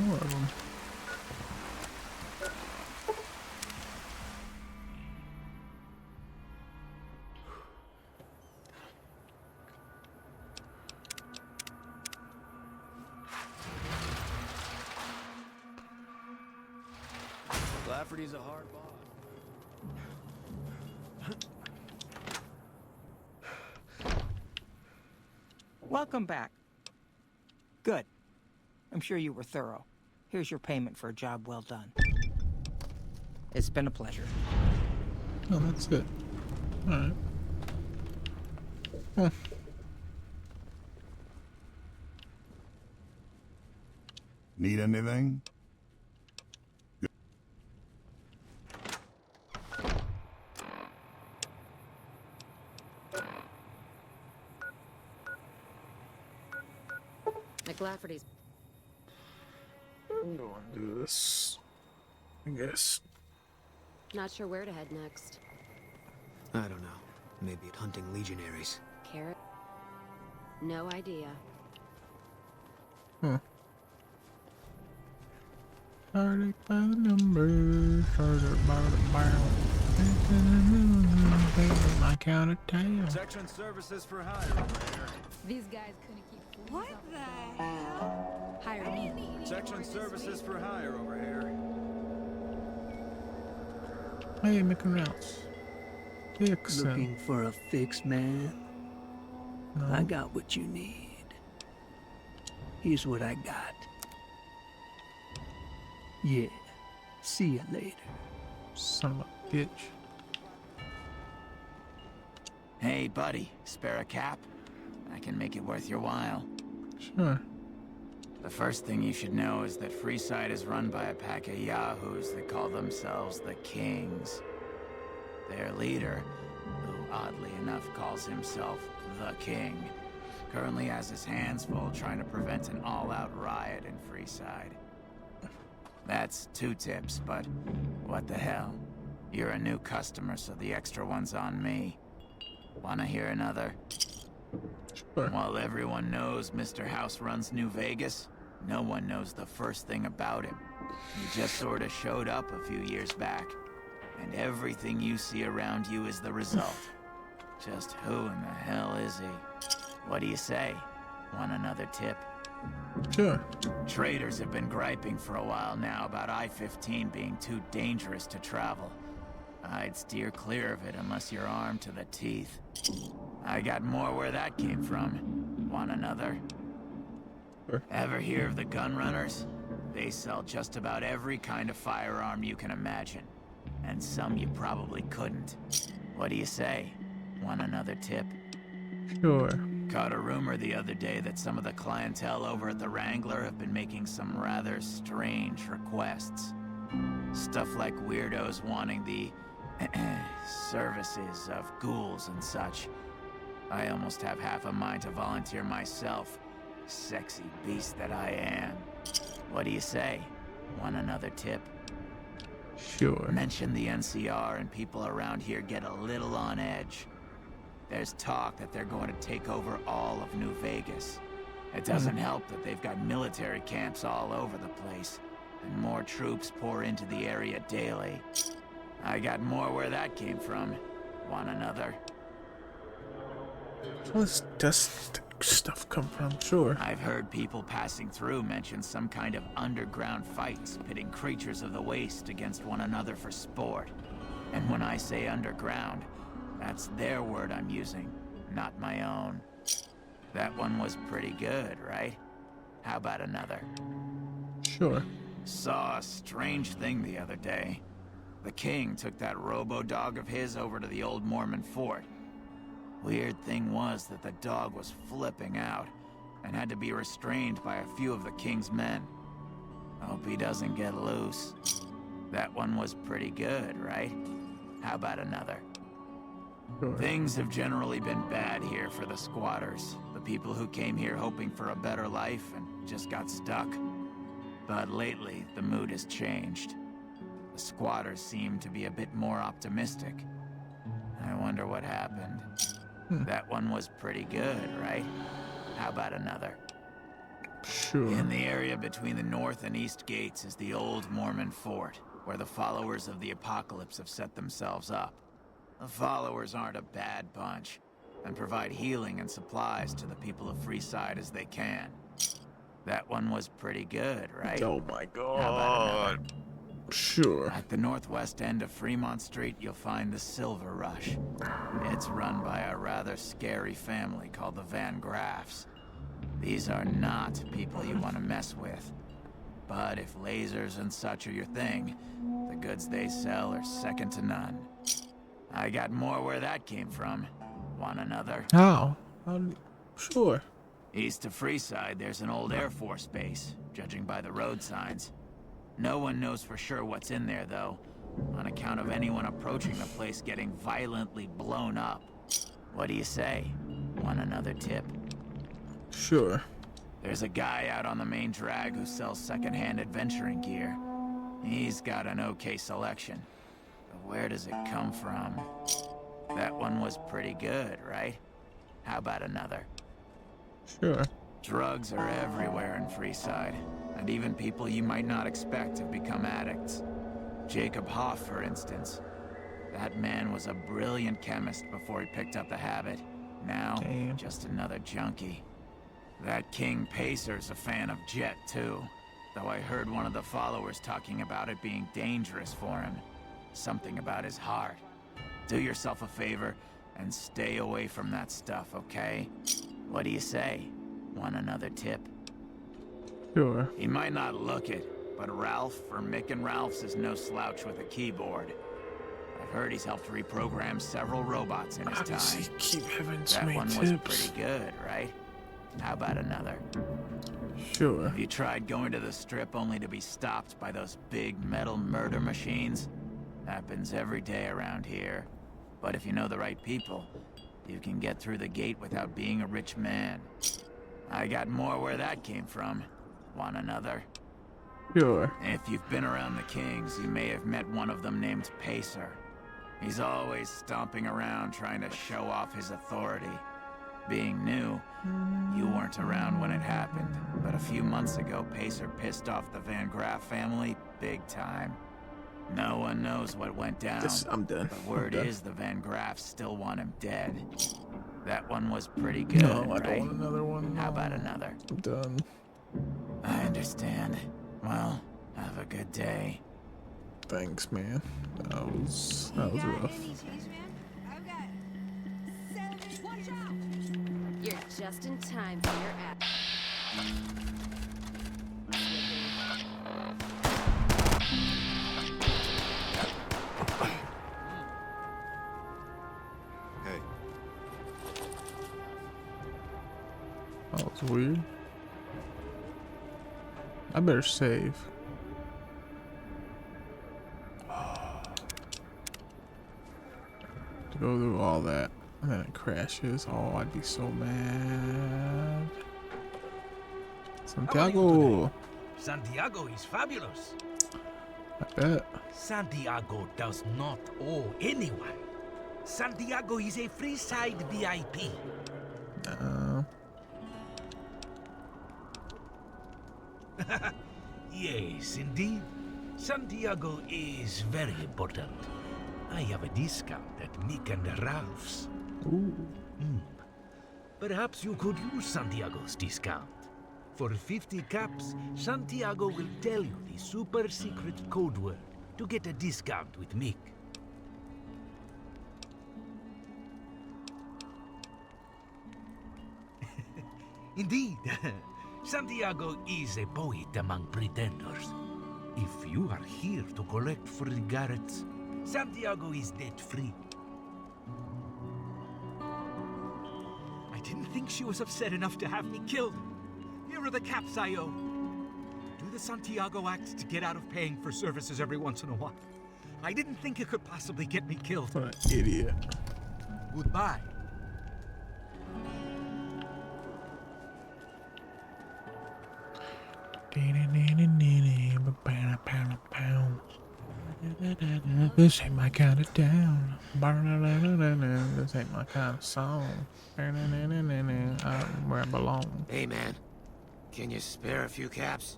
A: More of them.
D: Lafferty's a hard boss.
S: Welcome back. Good. I'm sure you were thorough. Here's your payment for a job well done. It's been a pleasure.
A: Oh, that's good. Alright. Oh.
M: Need anything?
T: McLafferty's.
A: I'm going to do this. I guess.
T: Not sure where to head next.
D: I don't know. Maybe hunting legionaries.
T: Carrot? No idea.
A: Huh. Started by the numbers, started by the barrel. My count of tail.
U: Section services for hire over here.
B: These guys couldn't keep. What the hell? Hire me.
U: Section services for hire over here.
A: Hey, Mickey Mouse. Vixen.
K: Looking for a fix, man?
A: No.
K: I got what you need. Here's what I got. Yeah. See you later.
A: Son of a bitch.
V: Hey, buddy, spare a cap? I can make it worth your while.
A: Sure.
V: The first thing you should know is that Freeside is run by a pack of yahoos that call themselves the Kings. Their leader, who oddly enough calls himself the King, currently has his hands full trying to prevent an all-out riot in Freeside. That's 2 tips, but what the hell? You're a new customer, so the extra one's on me. Wanna hear another?
A: Sure.
V: While everyone knows Mr. House runs New Vegas, no one knows the first thing about him. He just sort of showed up a few years back, and everything you see around you is the result. Just who in the hell is he? What do you say? Want another tip?
A: Sure.
V: Traders have been griping for a while now about I-15 being too dangerous to travel. I'd steer clear of it unless you're armed to the teeth. I got more where that came from. Want another?
A: Sure.
V: Ever hear of the gun runners? They sell just about every kind of firearm you can imagine. And some you probably couldn't. What do you say? Want another tip?
A: Sure.
V: Caught a rumor the other day that some of the clientele over at the Wrangler have been making some rather strange requests. Stuff like weirdos wanting the services of ghouls and such. I almost have half a mind to volunteer myself. Sexy beast that I am. What do you say? Want another tip?
A: Sure.
V: Mention the NCR and people around here get a little on edge. There's talk that they're going to take over all of New Vegas. It doesn't help that they've got military camps all over the place, and more troops pour into the area daily. I got more where that came from. Want another?
A: Where does stuff come from? Sure.
V: I've heard people passing through mention some kind of underground fights pitting creatures of the waste against one another for sport. And when I say underground, that's their word I'm using, not my own. That one was pretty good, right? How about another?
A: Sure.
V: Saw a strange thing the other day. The King took that robo-dog of his over to the old Mormon fort. Weird thing was that the dog was flipping out and had to be restrained by a few of the King's men. Hope he doesn't get loose. That one was pretty good, right? How about another?
A: Sure.
V: Things have generally been bad here for the squatters, the people who came here hoping for a better life and just got stuck. But lately, the mood has changed. The squatters seem to be a bit more optimistic. I wonder what happened. That one was pretty good, right? How about another?
A: Sure.
V: In the area between the north and east gates is the old Mormon fort, where the followers of the apocalypse have set themselves up. The followers aren't a bad bunch, and provide healing and supplies to the people of Freeside as they can. That one was pretty good, right?
A: Oh my god.
V: How about another?
A: Sure.
V: At the northwest end of Fremont Street, you'll find the Silver Rush. It's run by a rather scary family called the Van Graffs. These are not people you want to mess with. But if lasers and such are your thing, the goods they sell are second to none. I got more where that came from. Want another?
A: How? Sure.
V: East of Freeside, there's an old Air Force base, judging by the road signs. No one knows for sure what's in there, though, on account of anyone approaching the place getting violently blown up. What do you say? Want another tip?
A: Sure.
V: There's a guy out on the main drag who sells second-hand adventuring gear. He's got an okay selection. But where does it come from? That one was pretty good, right? How about another?
A: Sure.
V: Drugs are everywhere in Freeside, and even people you might not expect have become addicts. Jacob Hoff, for instance. That man was a brilliant chemist before he picked up the habit. Now, just another junkie. That King Pacer's a fan of Jet, too. Though I heard one of the followers talking about it being dangerous for him. Something about his heart. Do yourself a favor and stay away from that stuff, okay? What do you say? Want another tip?
A: Sure.
V: He might not look it, but Ralph for Mick and Ralph's is no slouch with a keyboard. I've Heard he's helped reprogram several robots in his time.
A: Keep having
V: that one was pretty good, right? How about another?
A: Sure.
V: Have you tried going to the Strip only to be stopped by those big metal murder machines? Happens every day around here. But if you know the right people, you can get through the gate without being a rich man. I got more where that came from. Want another?
A: Sure.
V: If you've been around the Kings, you may have met one of them named Pacer. He's always stomping around trying to show off his authority. Being new, you weren't around when it happened, but a few months ago, Pacer pissed off the Van Graff family big time. No one knows what went down.
A: I'm done.
V: The word is the Van Graffs still want him dead. That one was pretty good,
A: No, I
V: right?
A: don't want another one.
V: How about another?
A: I'm done.
V: I understand. Well, have a good day.
A: Thanks, man. That was rough.
T: You're just in time for your app.
C: Hey.
A: That was weird. I better save. To go through all that and then it crashes. Oh, I'd be so mad. Santiago.
H: Santiago is fabulous.
A: I bet.
H: Santiago does not owe anyone. Santiago is a Freeside VIP. Yes, indeed. Santiago is very important. I have a discount at Mick and Ralph's.
A: Ooh.
H: Perhaps you could use Santiago's discount. For 50 caps, Santiago will tell you the super secret code word to get a discount with Mick. Indeed, Santiago is a poet among pretenders. If you are here to collect for the Garretts, Santiago is debt-free. I didn't think she was upset enough to have me killed. Here are the caps I owe. Do the Santiago act to get out of paying for services every once in a while. I didn't think it could possibly get me killed.
A: What an idiot.
H: Goodbye.
A: This ain't my kind of town. This ain't my kind of song. I'm where I belong.
J: Hey, man. Can you spare a few caps?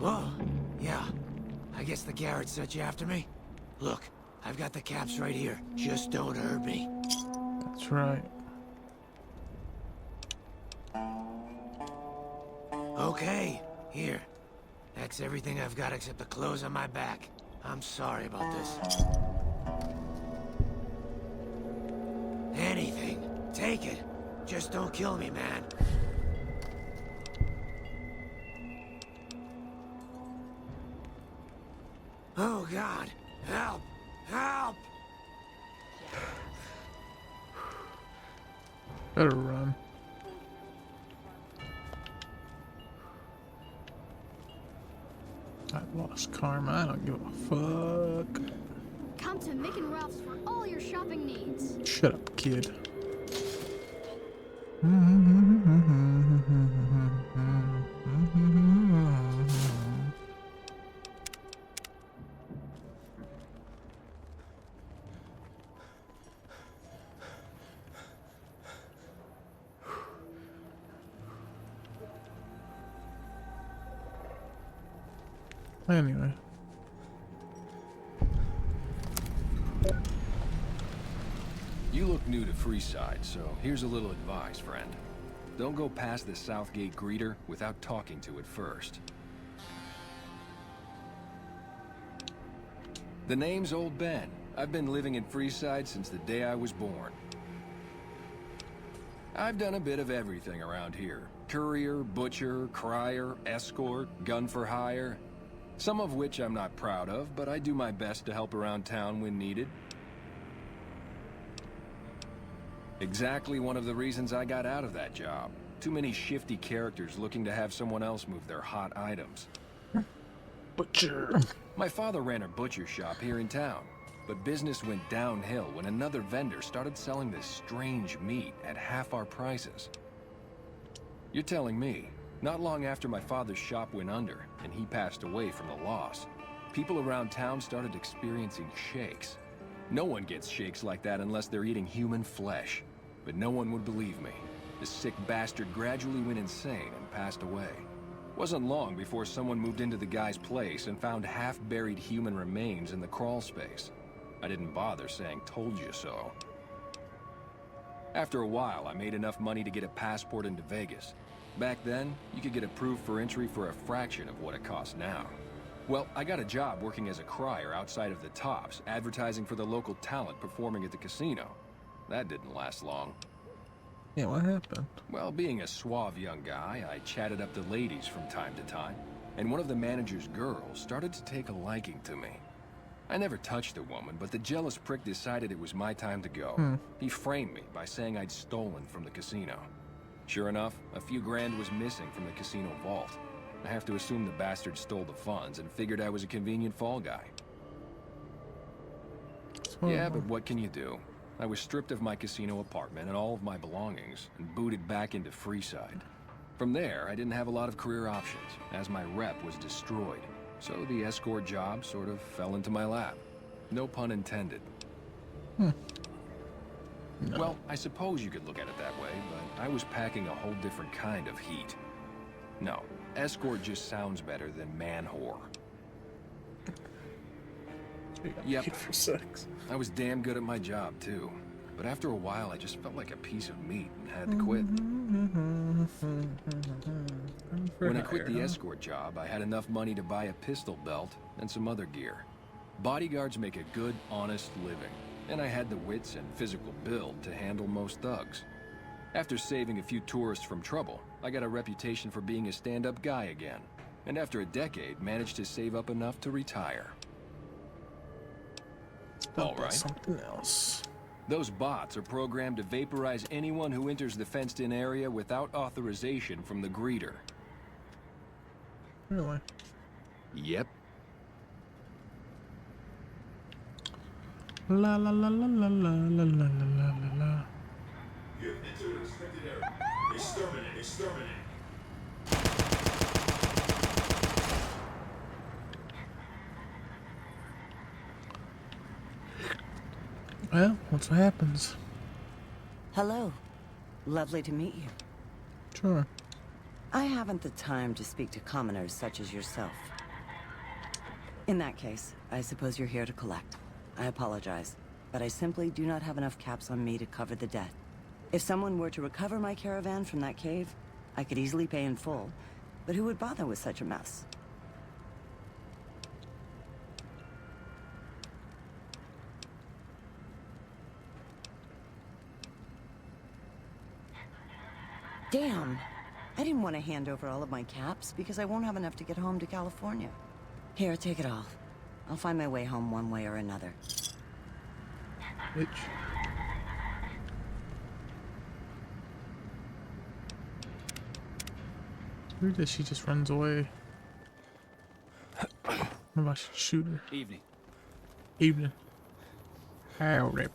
J: Oh, yeah. I guess the Garrett sent you after me. Look, I've got the caps right here. Just don't hurt me.
A: That's right.
J: Okay, here. That's everything I've got except the clothes on my back. I'm sorry about this. Anything. Take it. Just don't kill me, man. Oh, God. Help! Help!
A: Better run. I've lost karma. I don't give a fuck.
L: Come to Mick and Ralph's for all your shopping needs.
A: Shut up, kid. Anyway.
N: You look new to Freeside, so here's a little advice, friend. Don't go past the Southgate greeter without talking to it first. The name's Old Ben. I've been living in Freeside since the day I was born. I've done a bit of everything around here. Courier, butcher, crier, escort, gun for hire. Some of which I'm not proud of, but I do my best to help around town when needed. Exactly one of the reasons I got out of that job. Too many shifty characters looking to have someone else move their hot items.
A: Butcher.
N: My father ran a butcher shop here in town, but business went downhill when another vendor started selling this strange meat at half our prices. You're telling me, not long after my father's shop went under and he passed away from the loss, people around town started experiencing shakes. No one gets shakes like that unless they're eating human flesh. But no one would believe me. The sick bastard gradually went insane and passed away. Wasn't long before someone moved into the guy's place and found half-buried human remains in the crawl space. I didn't bother saying "told you so." After a while, I made enough money to get a passport into Vegas. Back then, you could get approved for entry for a fraction of what it costs now. Well, I got a job working as a crier outside of the Tops, advertising for the local talent performing at the casino. That didn't last long.
A: Yeah, what happened?
N: Well, being a suave young guy, I chatted up the ladies from time to time, and one of the manager's girls started to take a liking to me. I never touched the woman, but the jealous prick decided it was my time to go. He framed me by saying I'd stolen from the casino. Sure enough, a few grand was missing from the casino vault. I have to assume the bastard stole the funds and figured I was a convenient fall guy. Yeah, but what can you do? I was stripped of my casino apartment and all of my belongings and booted back into Freeside. From there, I didn't have a lot of career options, as my rep was destroyed. So the escort job sort of fell into my lap. No pun intended.
A: No.
N: Well, I suppose you could look at it that way, but I was packing a whole different kind of heat. No, escort just sounds better than man-whore. Yep.
A: For sex.
N: I was damn good at my job, too. But after a while, I just felt like a piece of meat and had to quit. When I quit the escort job, I had enough money to buy a pistol belt and some other gear. Bodyguards make a good, honest living, and I had the wits and physical build to handle most thugs. After saving a few tourists from trouble, I got a reputation for being a stand-up guy again, and after a decade, managed to save up enough to retire. All right.
A: Something else.
N: Those bots are programmed to vaporize anyone who enters the fenced-in area without authorization from the greeter.
A: Really?
N: Yep.
A: La la la la la la la la la la.
U: You have entered an expected area. Exterminate, exterminate.
A: Well, that's what happens.
P: Hello. Lovely to meet you.
A: Sure.
P: I haven't the time to speak to commoners such as yourself. In that case, I suppose you're here to collect. I apologize, but I simply do not have enough caps on me to cover the debt. If someone were to recover my caravan from that cave, I could easily pay in full, but who would bother with such a mess? Damn. I didn't want to hand over all of my caps because I won't have enough to get home to California. Here, take it all. I'll find my way home one way or another.
A: Bitch. Weird that she just runs away. Maybe I should shoot her.
O: Evening.
A: Evening. Howdy,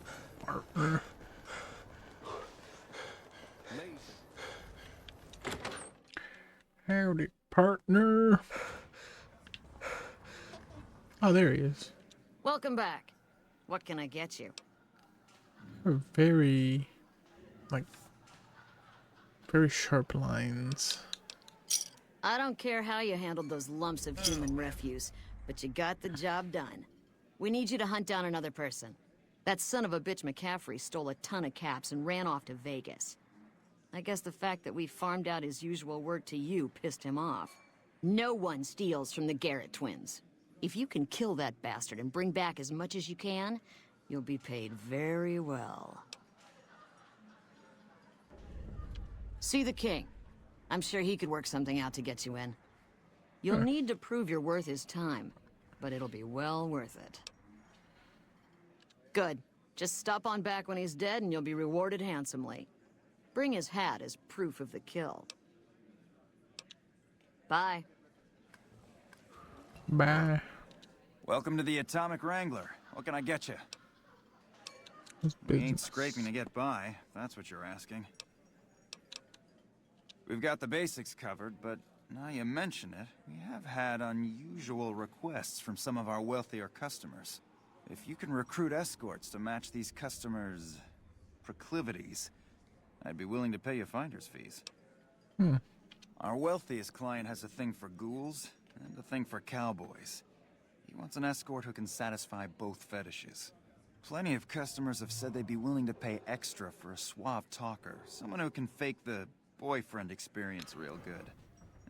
A: partner. Howdy, partner. Oh, there he is.
E: Welcome back. What can I get you?
A: Very, very sharp lines.
E: I don't care how you handled those lumps of human refuse, but you got the job done. We need you to hunt down another person. That son of a bitch McCaffrey stole a ton of caps and ran off to Vegas. I guess the fact that we farmed out his usual work to you pissed him off. No one steals from the Garrett twins. If you can kill that bastard and bring back as much as you can, you'll be paid very well. See the king. I'm sure he could work something out to get you in. You'll need to prove you're worth his time, but it'll be well worth it. Good. Just stop on back when he's dead and you'll be rewarded handsomely. Bring his hat as proof of the kill. Bye.
A: Bye.
I: Welcome to the Atomic Wrangler. What can I get you? We ain't scraping to get by, if that's what you're asking. We've got the basics covered, but now you mention it, we have had unusual requests from some of our wealthier customers. If you can recruit escorts to match these customers' proclivities, I'd be willing to pay you finder's fees. Our wealthiest client has a thing for ghouls and a thing for cowboys. He wants an escort who can satisfy both fetishes. Plenty of customers have said they'd be willing to pay extra for a suave talker, someone who can fake the boyfriend experience real good.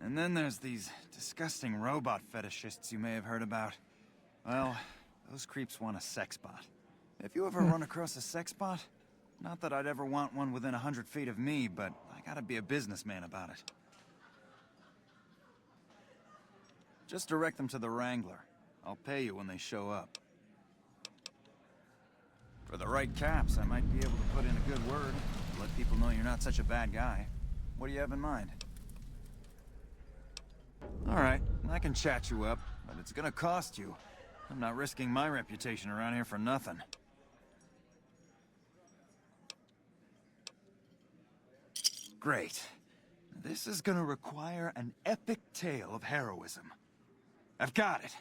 I: And then there's these disgusting robot fetishists you may have heard about. Well, those creeps want a sex bot. If you ever run across a sex bot, not that I'd ever want one within 100 feet of me, but I gotta be a businessman about it. Just direct them to the Wrangler. I'll pay you when they show up. For the right caps, I might be able to put in a good word. Let people know you're not such a bad guy. What do you have in mind? Alright, I can chat you up, but it's gonna cost you. I'm not risking my reputation around here for nothing. Great. This is gonna require an epic tale of heroism. I've got it.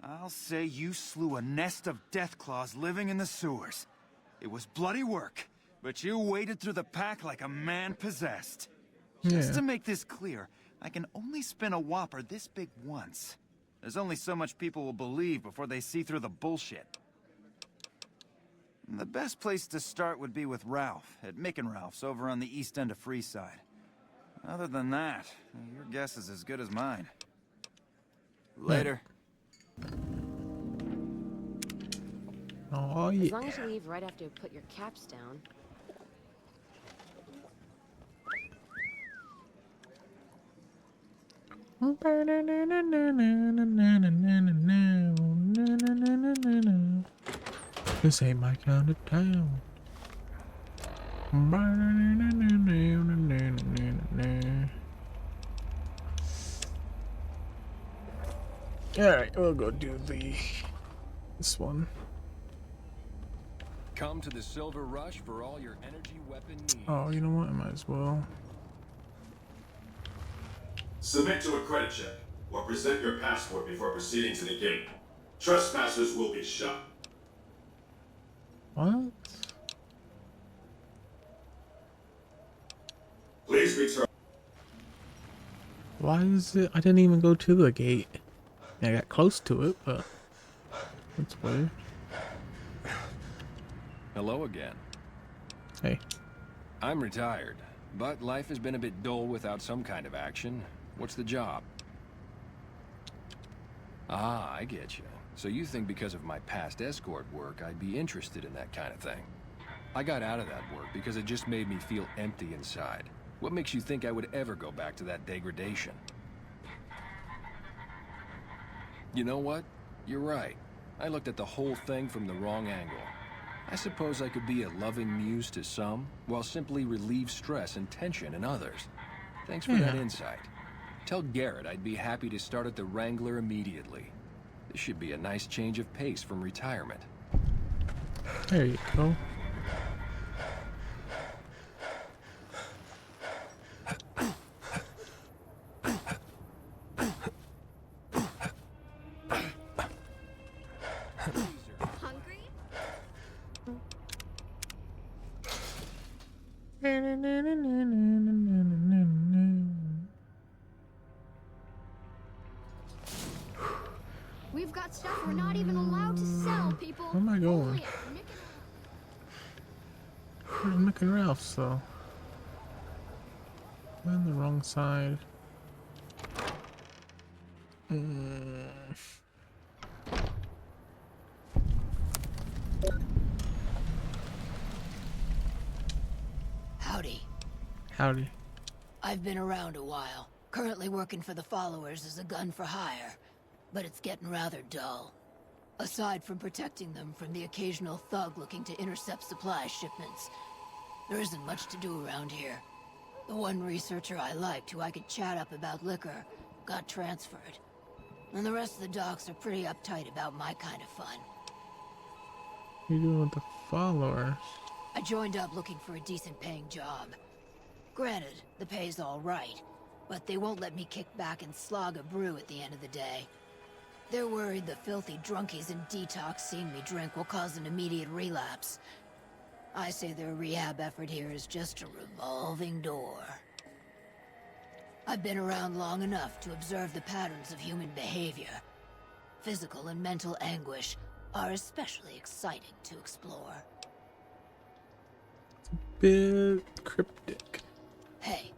I: I'll say you slew a nest of Deathclaws living in the sewers. It was bloody work, but you waded through the pack like a man possessed. Just to make this clear, I can only spin a whopper this big once. There's only so much people will believe before they see through the bullshit. The best place to start would be with Ralph, at Mick and Ralph's over on the east end of Freeside. Other than that, your guess is as good as mine. Later.
A: Oh, yeah.
T: As long as you leave right after you put your caps down.
A: This ain't my kind of town. Alright, we'll go do this one.
N: Come to the Silver Rush for all your energy weapon needs.
A: Oh, you know what? I might as well.
R: Submit to a credit check, or present your passport before proceeding to the gate. Trespassers will be shot.
A: What?
R: Please return.
A: Why is it? I didn't even go to the gate. I got close to it, but that's weird.
N: Hello again.
A: Hey.
N: I'm retired, but life has been a bit dull without some kind of action. What's the job? Ah, I get you. So you think because of my past escort work, I'd be interested in that kind of thing. I got out of that work because it just made me feel empty inside. What makes you think I would ever go back to that degradation? You know what? You're right. I looked at the whole thing from the wrong angle. I suppose I could be a loving muse to some, while simply relieve stress and tension in others. Thanks for that insight. Tell Garrett I'd be happy to start at the Wrangler immediately. This should be a nice change of pace from retirement.
A: There you go.
B: We've got stuff we're not even allowed to sell, people.
A: Where am I going? Where's Mick and Ralph, so? I'm on the wrong side.
E: Howdy.
A: Howdy.
F: I've been around a while, currently working for the followers as a gun for hire, but it's getting rather dull. Aside from protecting them from the occasional thug looking to intercept supply shipments, there isn't much to do around here. The one researcher I liked, who I could chat up about liquor, got transferred. And the rest of the docs are pretty uptight about my kind of fun.
A: What are you doing with the followers?
F: I joined up looking for a decent paying job. Granted, the pay's all right, but they won't let me kick back and slog a brew at the end of the day. They're worried the filthy drunkies in detox seeing me drink will cause an immediate relapse. I say their rehab effort here is just a revolving door. I've been around long enough to observe the patterns of human behavior. Physical and mental anguish are especially exciting to explore.
A: It's a bit cryptic.
F: Hey,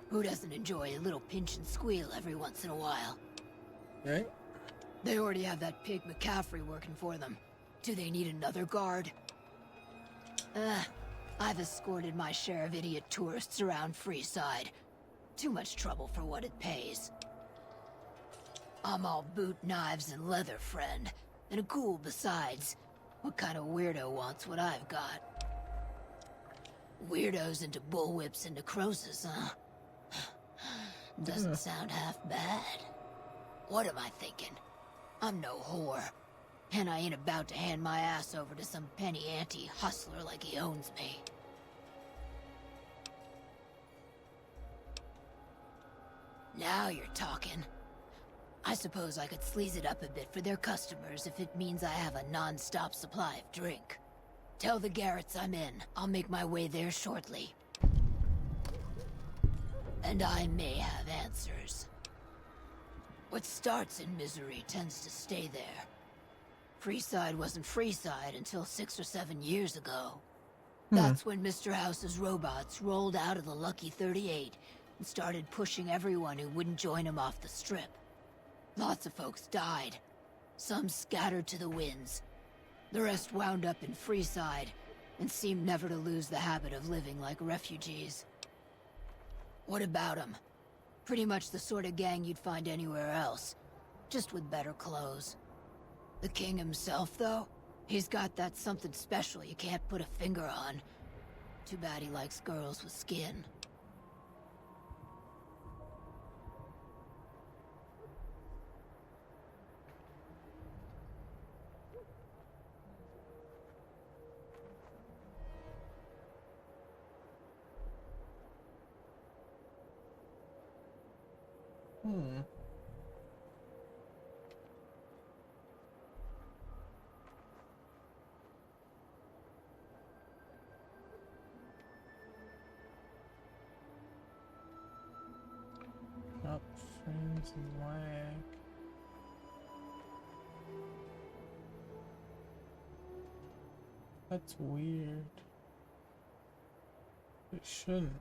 F: who doesn't enjoy a little pinch and squeal every once in a while?
A: Right?
F: They already have that pig McCaffrey working for them. Do they need another guard? I've escorted my share of idiot tourists around Freeside. Too much trouble for what it pays. I'm all boot, knives, and leather, friend. And a ghoul besides. What kind of weirdo wants what I've got? Weirdos into bullwhips and necrosis, huh? Doesn't sound half bad. What am I thinking? I'm no whore. And I ain't about to hand my ass over to some penny ante hustler like he owns me. Now you're talking. I suppose I could sleaze it up a bit for their customers if it means I have a non-stop supply of drink. Tell the Garretts I'm in. I'll make my way there shortly. And I may have answers. What starts in misery tends to stay there. Freeside wasn't Freeside until 6 or 7 years ago. That's when Mr. House's robots rolled out of the Lucky 38 and started pushing everyone who wouldn't join him off the strip. Lots of folks died. Some scattered to the winds. The rest wound up in Freeside and seemed never to lose the habit of living like refugees. What about them? Pretty much the sort of gang you'd find anywhere else, just with better clothes. The king himself, though, he's got that something special you can't put a finger on. Too bad he likes girls with skin.
A: Up frames and lag. That's weird. It shouldn't.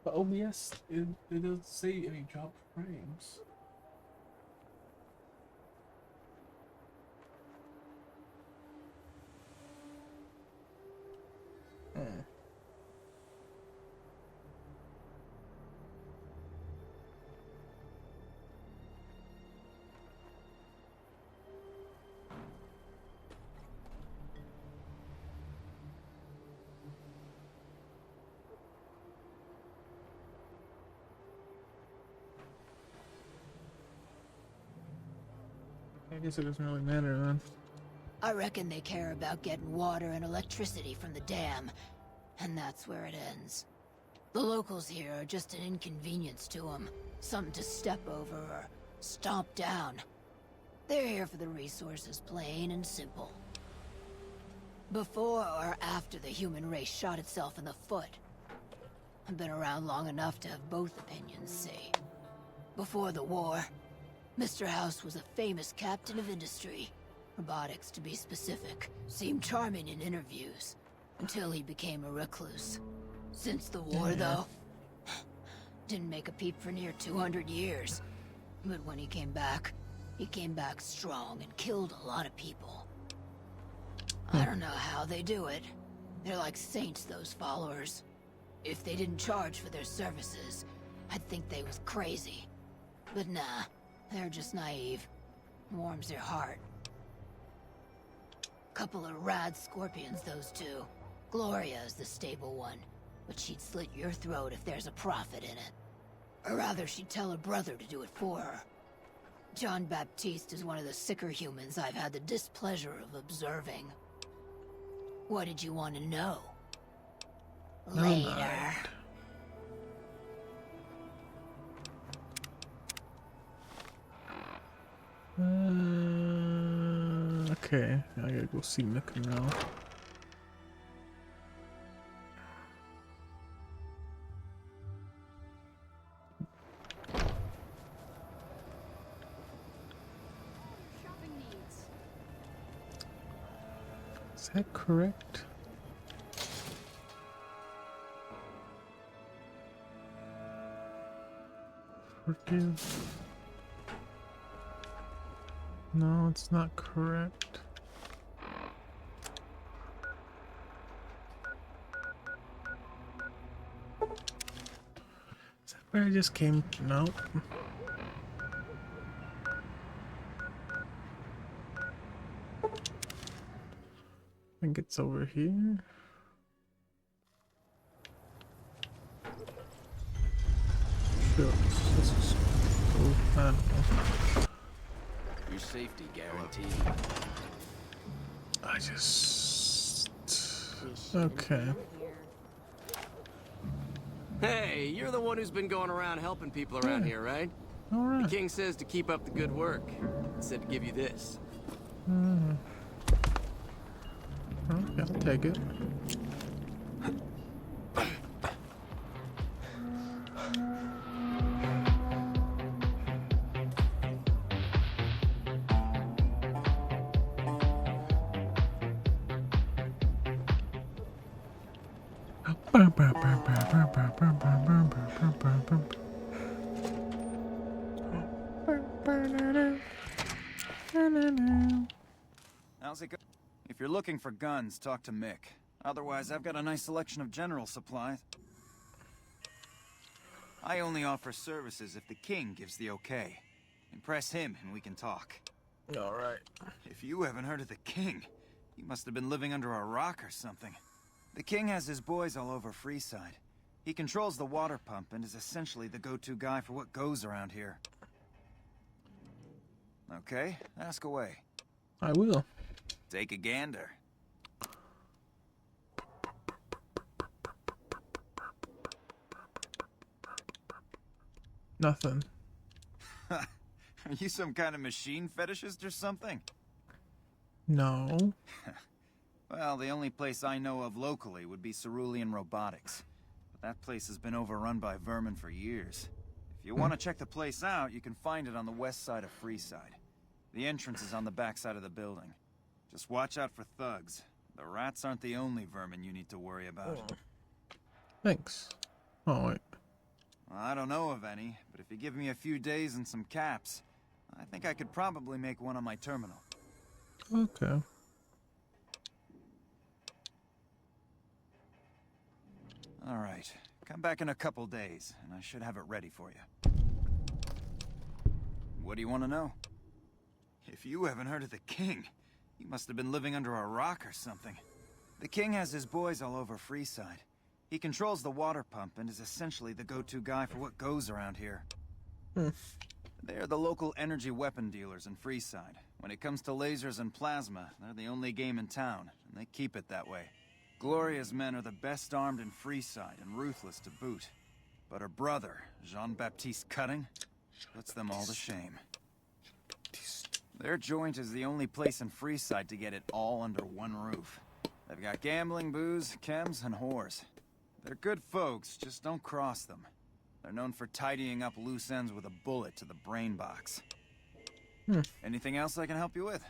A: But OBS, it doesn't say any drop frames. I guess it doesn't really matter then.
F: I reckon they care about getting water and electricity from the dam, and that's where it ends. The locals here are just an inconvenience to them, something to step over or stomp down. They're here for the resources, plain and simple. Before or after the human race shot itself in the foot? I've been around long enough to have both opinions, see. Before the war, Mr. House was a famous captain of industry, Robotics, to be specific, seemed charming in interviews, until he became a recluse. Since the war, though, didn't make a peep for near 200 years. But when he came back strong and killed a lot of people. I don't know how they do it. They're like saints, those followers. If they didn't charge for their services, I'd think they was crazy. But nah, they're just naive. Warms their heart. Couple of rad scorpions, those two. Gloria is the stable one, but she'd slit your throat if there's a profit in it. Or rather, she'd tell her brother to do it for her. John Baptiste is one of the sicker humans I've had the displeasure of observing. What did you want to know? Later.
A: Okay, I gotta go see Mika now. Is that correct? Forgive. No, it's not correct. Is that where I just came? No. I think it's over here. Sure, this is cool. I don't know.
O: Your safety guaranteed.
A: I just... Okay.
D: Hey, you're the one who's been going around helping people around here, right?
A: Alright.
D: The king says to keep up the good work. He said to give you this.
A: Okay, I'll take it.
I: How's it go? If you're looking for guns, talk to Mick. Otherwise, I've got a nice selection of general supplies. I only offer services if the king gives the okay. Impress him and we can talk.
A: Alright.
I: If you haven't heard of the king, you must have been living under a rock or something. The king has his boys all over Freeside. He controls the water pump and is essentially the go-to guy for what goes around here. Okay, ask away.
A: I will.
I: Take a gander.
A: Nothing.
I: Are you some kind of machine fetishist or something?
A: No.
I: Well, the only place I know of locally would be Cerulean Robotics. But that place has been overrun by vermin for years. If you want to check the place out, you can find it on the west side of Freeside. The entrance is on the back side of the building. Just watch out for thugs. The rats aren't the only vermin you need to worry about.
A: Thanks. Oh, wait.
I: Well, I don't know of any, but if you give me a few days and some caps, I think I could probably make one on my terminal.
A: Okay.
I: All right. Come back in a couple days, and I should have it ready for you. What do you want to know? If you haven't heard of the king, you must have been living under a rock or something. The king has his boys all over Freeside. He controls the water pump and is essentially the go-to guy for what goes around here. They're the local energy weapon dealers in Freeside. When it comes to lasers and plasma, they're the only game in town, and they keep it that way. Gloria's men are the best armed in Freeside and ruthless to boot. But her brother, Jean-Baptiste Cutting, puts them all to shame. Their joint is the only place in Freeside to get it all under one roof. They've got gambling, booze, chems, and whores. They're good folks, just don't cross them. They're known for tidying up loose ends with a bullet to the brain box. Anything else I can help you with?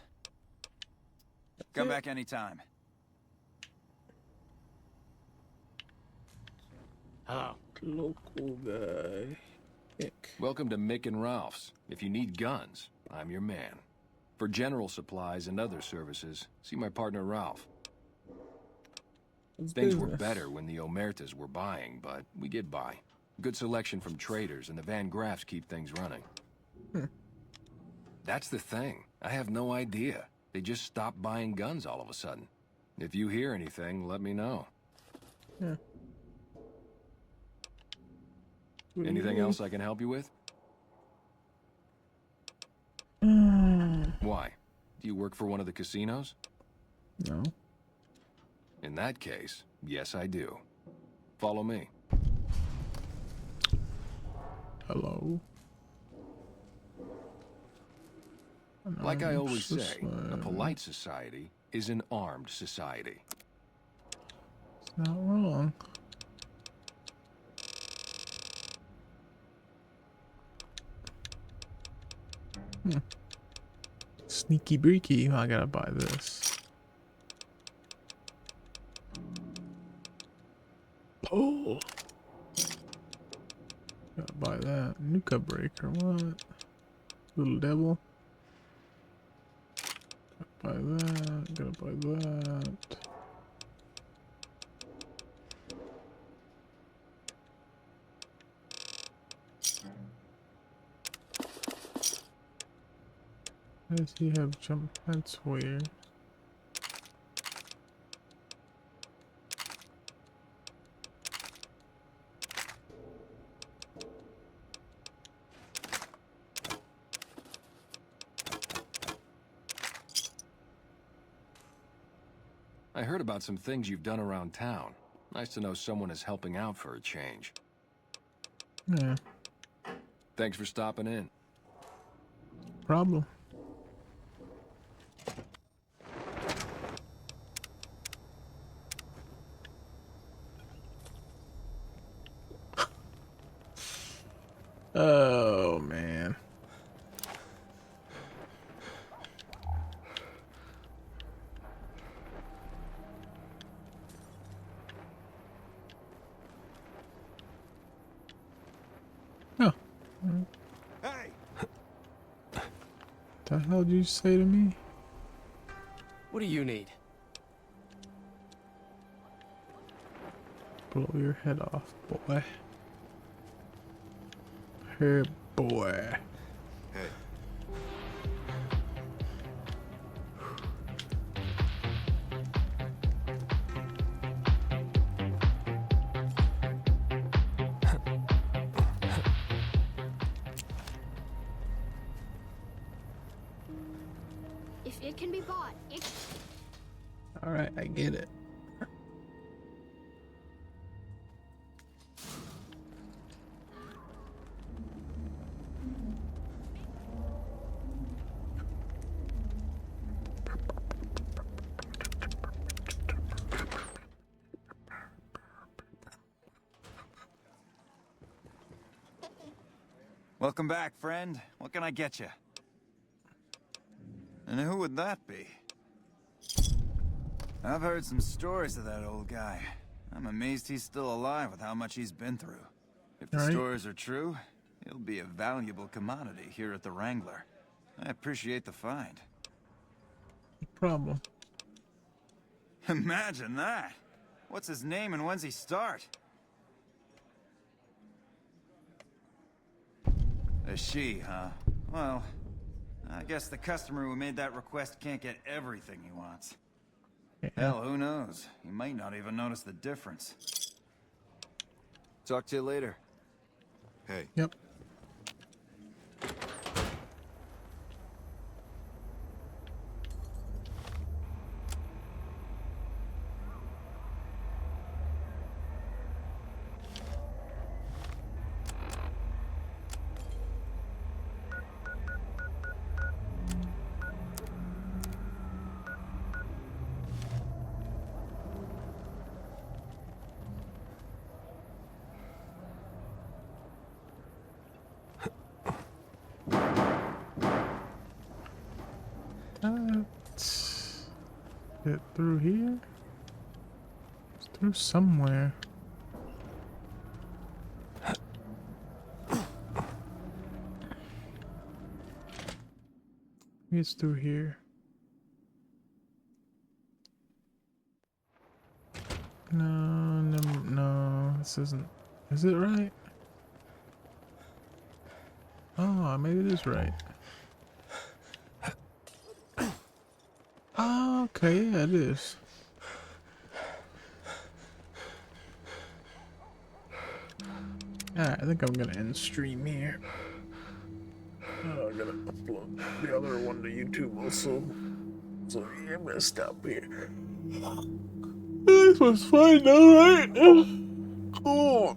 I: Come back anytime.
J: Hello.
A: Local guy.
N: Welcome to Mick and Ralph's. If you need guns, I'm your man. For general supplies and other services, see my partner Ralph. Things were better when the Omertas were buying, but we get by. Good selection from traders, and the Van Graffs keep things running. That's the thing. I have no idea. They just stopped buying guns all of a sudden. If you hear anything, let me know. Anything else I can help you with? Why? Do you work for one of the casinos?
A: No.
N: In that case, yes I do. Follow me.
A: Hello.
N: Like I always say, a polite society is an armed society.
A: It's not wrong. Sneaky breaky. I gotta buy this. Oh. Gotta buy that. Nuka breaker. What? Little devil. Gotta buy that. Gotta buy that. Why does he have jump? That's weird.
N: I heard about some things you've done around town. Nice to know someone is helping out for a change.
A: Yeah.
N: Thanks for stopping in.
A: Problem. Oh man. Oh.
I: Hey.
A: The hell did you say to me?
D: What do you need?
A: Blow your head off, boy. Hey, boy.
C: Hey.
B: If it can be bought, it...
A: Alright, I get it.
I: Welcome back, friend. What can I get you? And who would that be? I've heard some stories of that old guy. I'm amazed he's still alive with how much he's been through. If the stories are true, he'll be a valuable commodity here at the Wrangler. I appreciate the find.
A: No problem.
I: Imagine that! What's his name and when's he start? A she, huh? Well, I guess the customer who made that request can't get everything he wants. Hell, who knows? He might not even notice the difference.
C: Talk to you later. Hey.
A: Yep. Is it through here? It's through somewhere. Maybe it's through here. No, this isn't. Is it right? Oh, maybe it is right. Oh, okay, yeah, it is. Alright, I think I'm gonna end stream here. Oh, I'm gonna upload the other one to YouTube also. So yeah, I'm gonna stop here. This was fun though, right? Cool.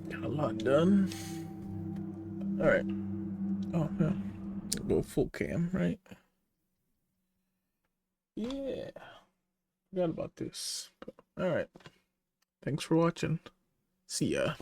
A: Got a lot done. Alright. Oh, yeah. Go full cam, right? Yeah. Forgot about this. Alright. Thanks for watching. See ya.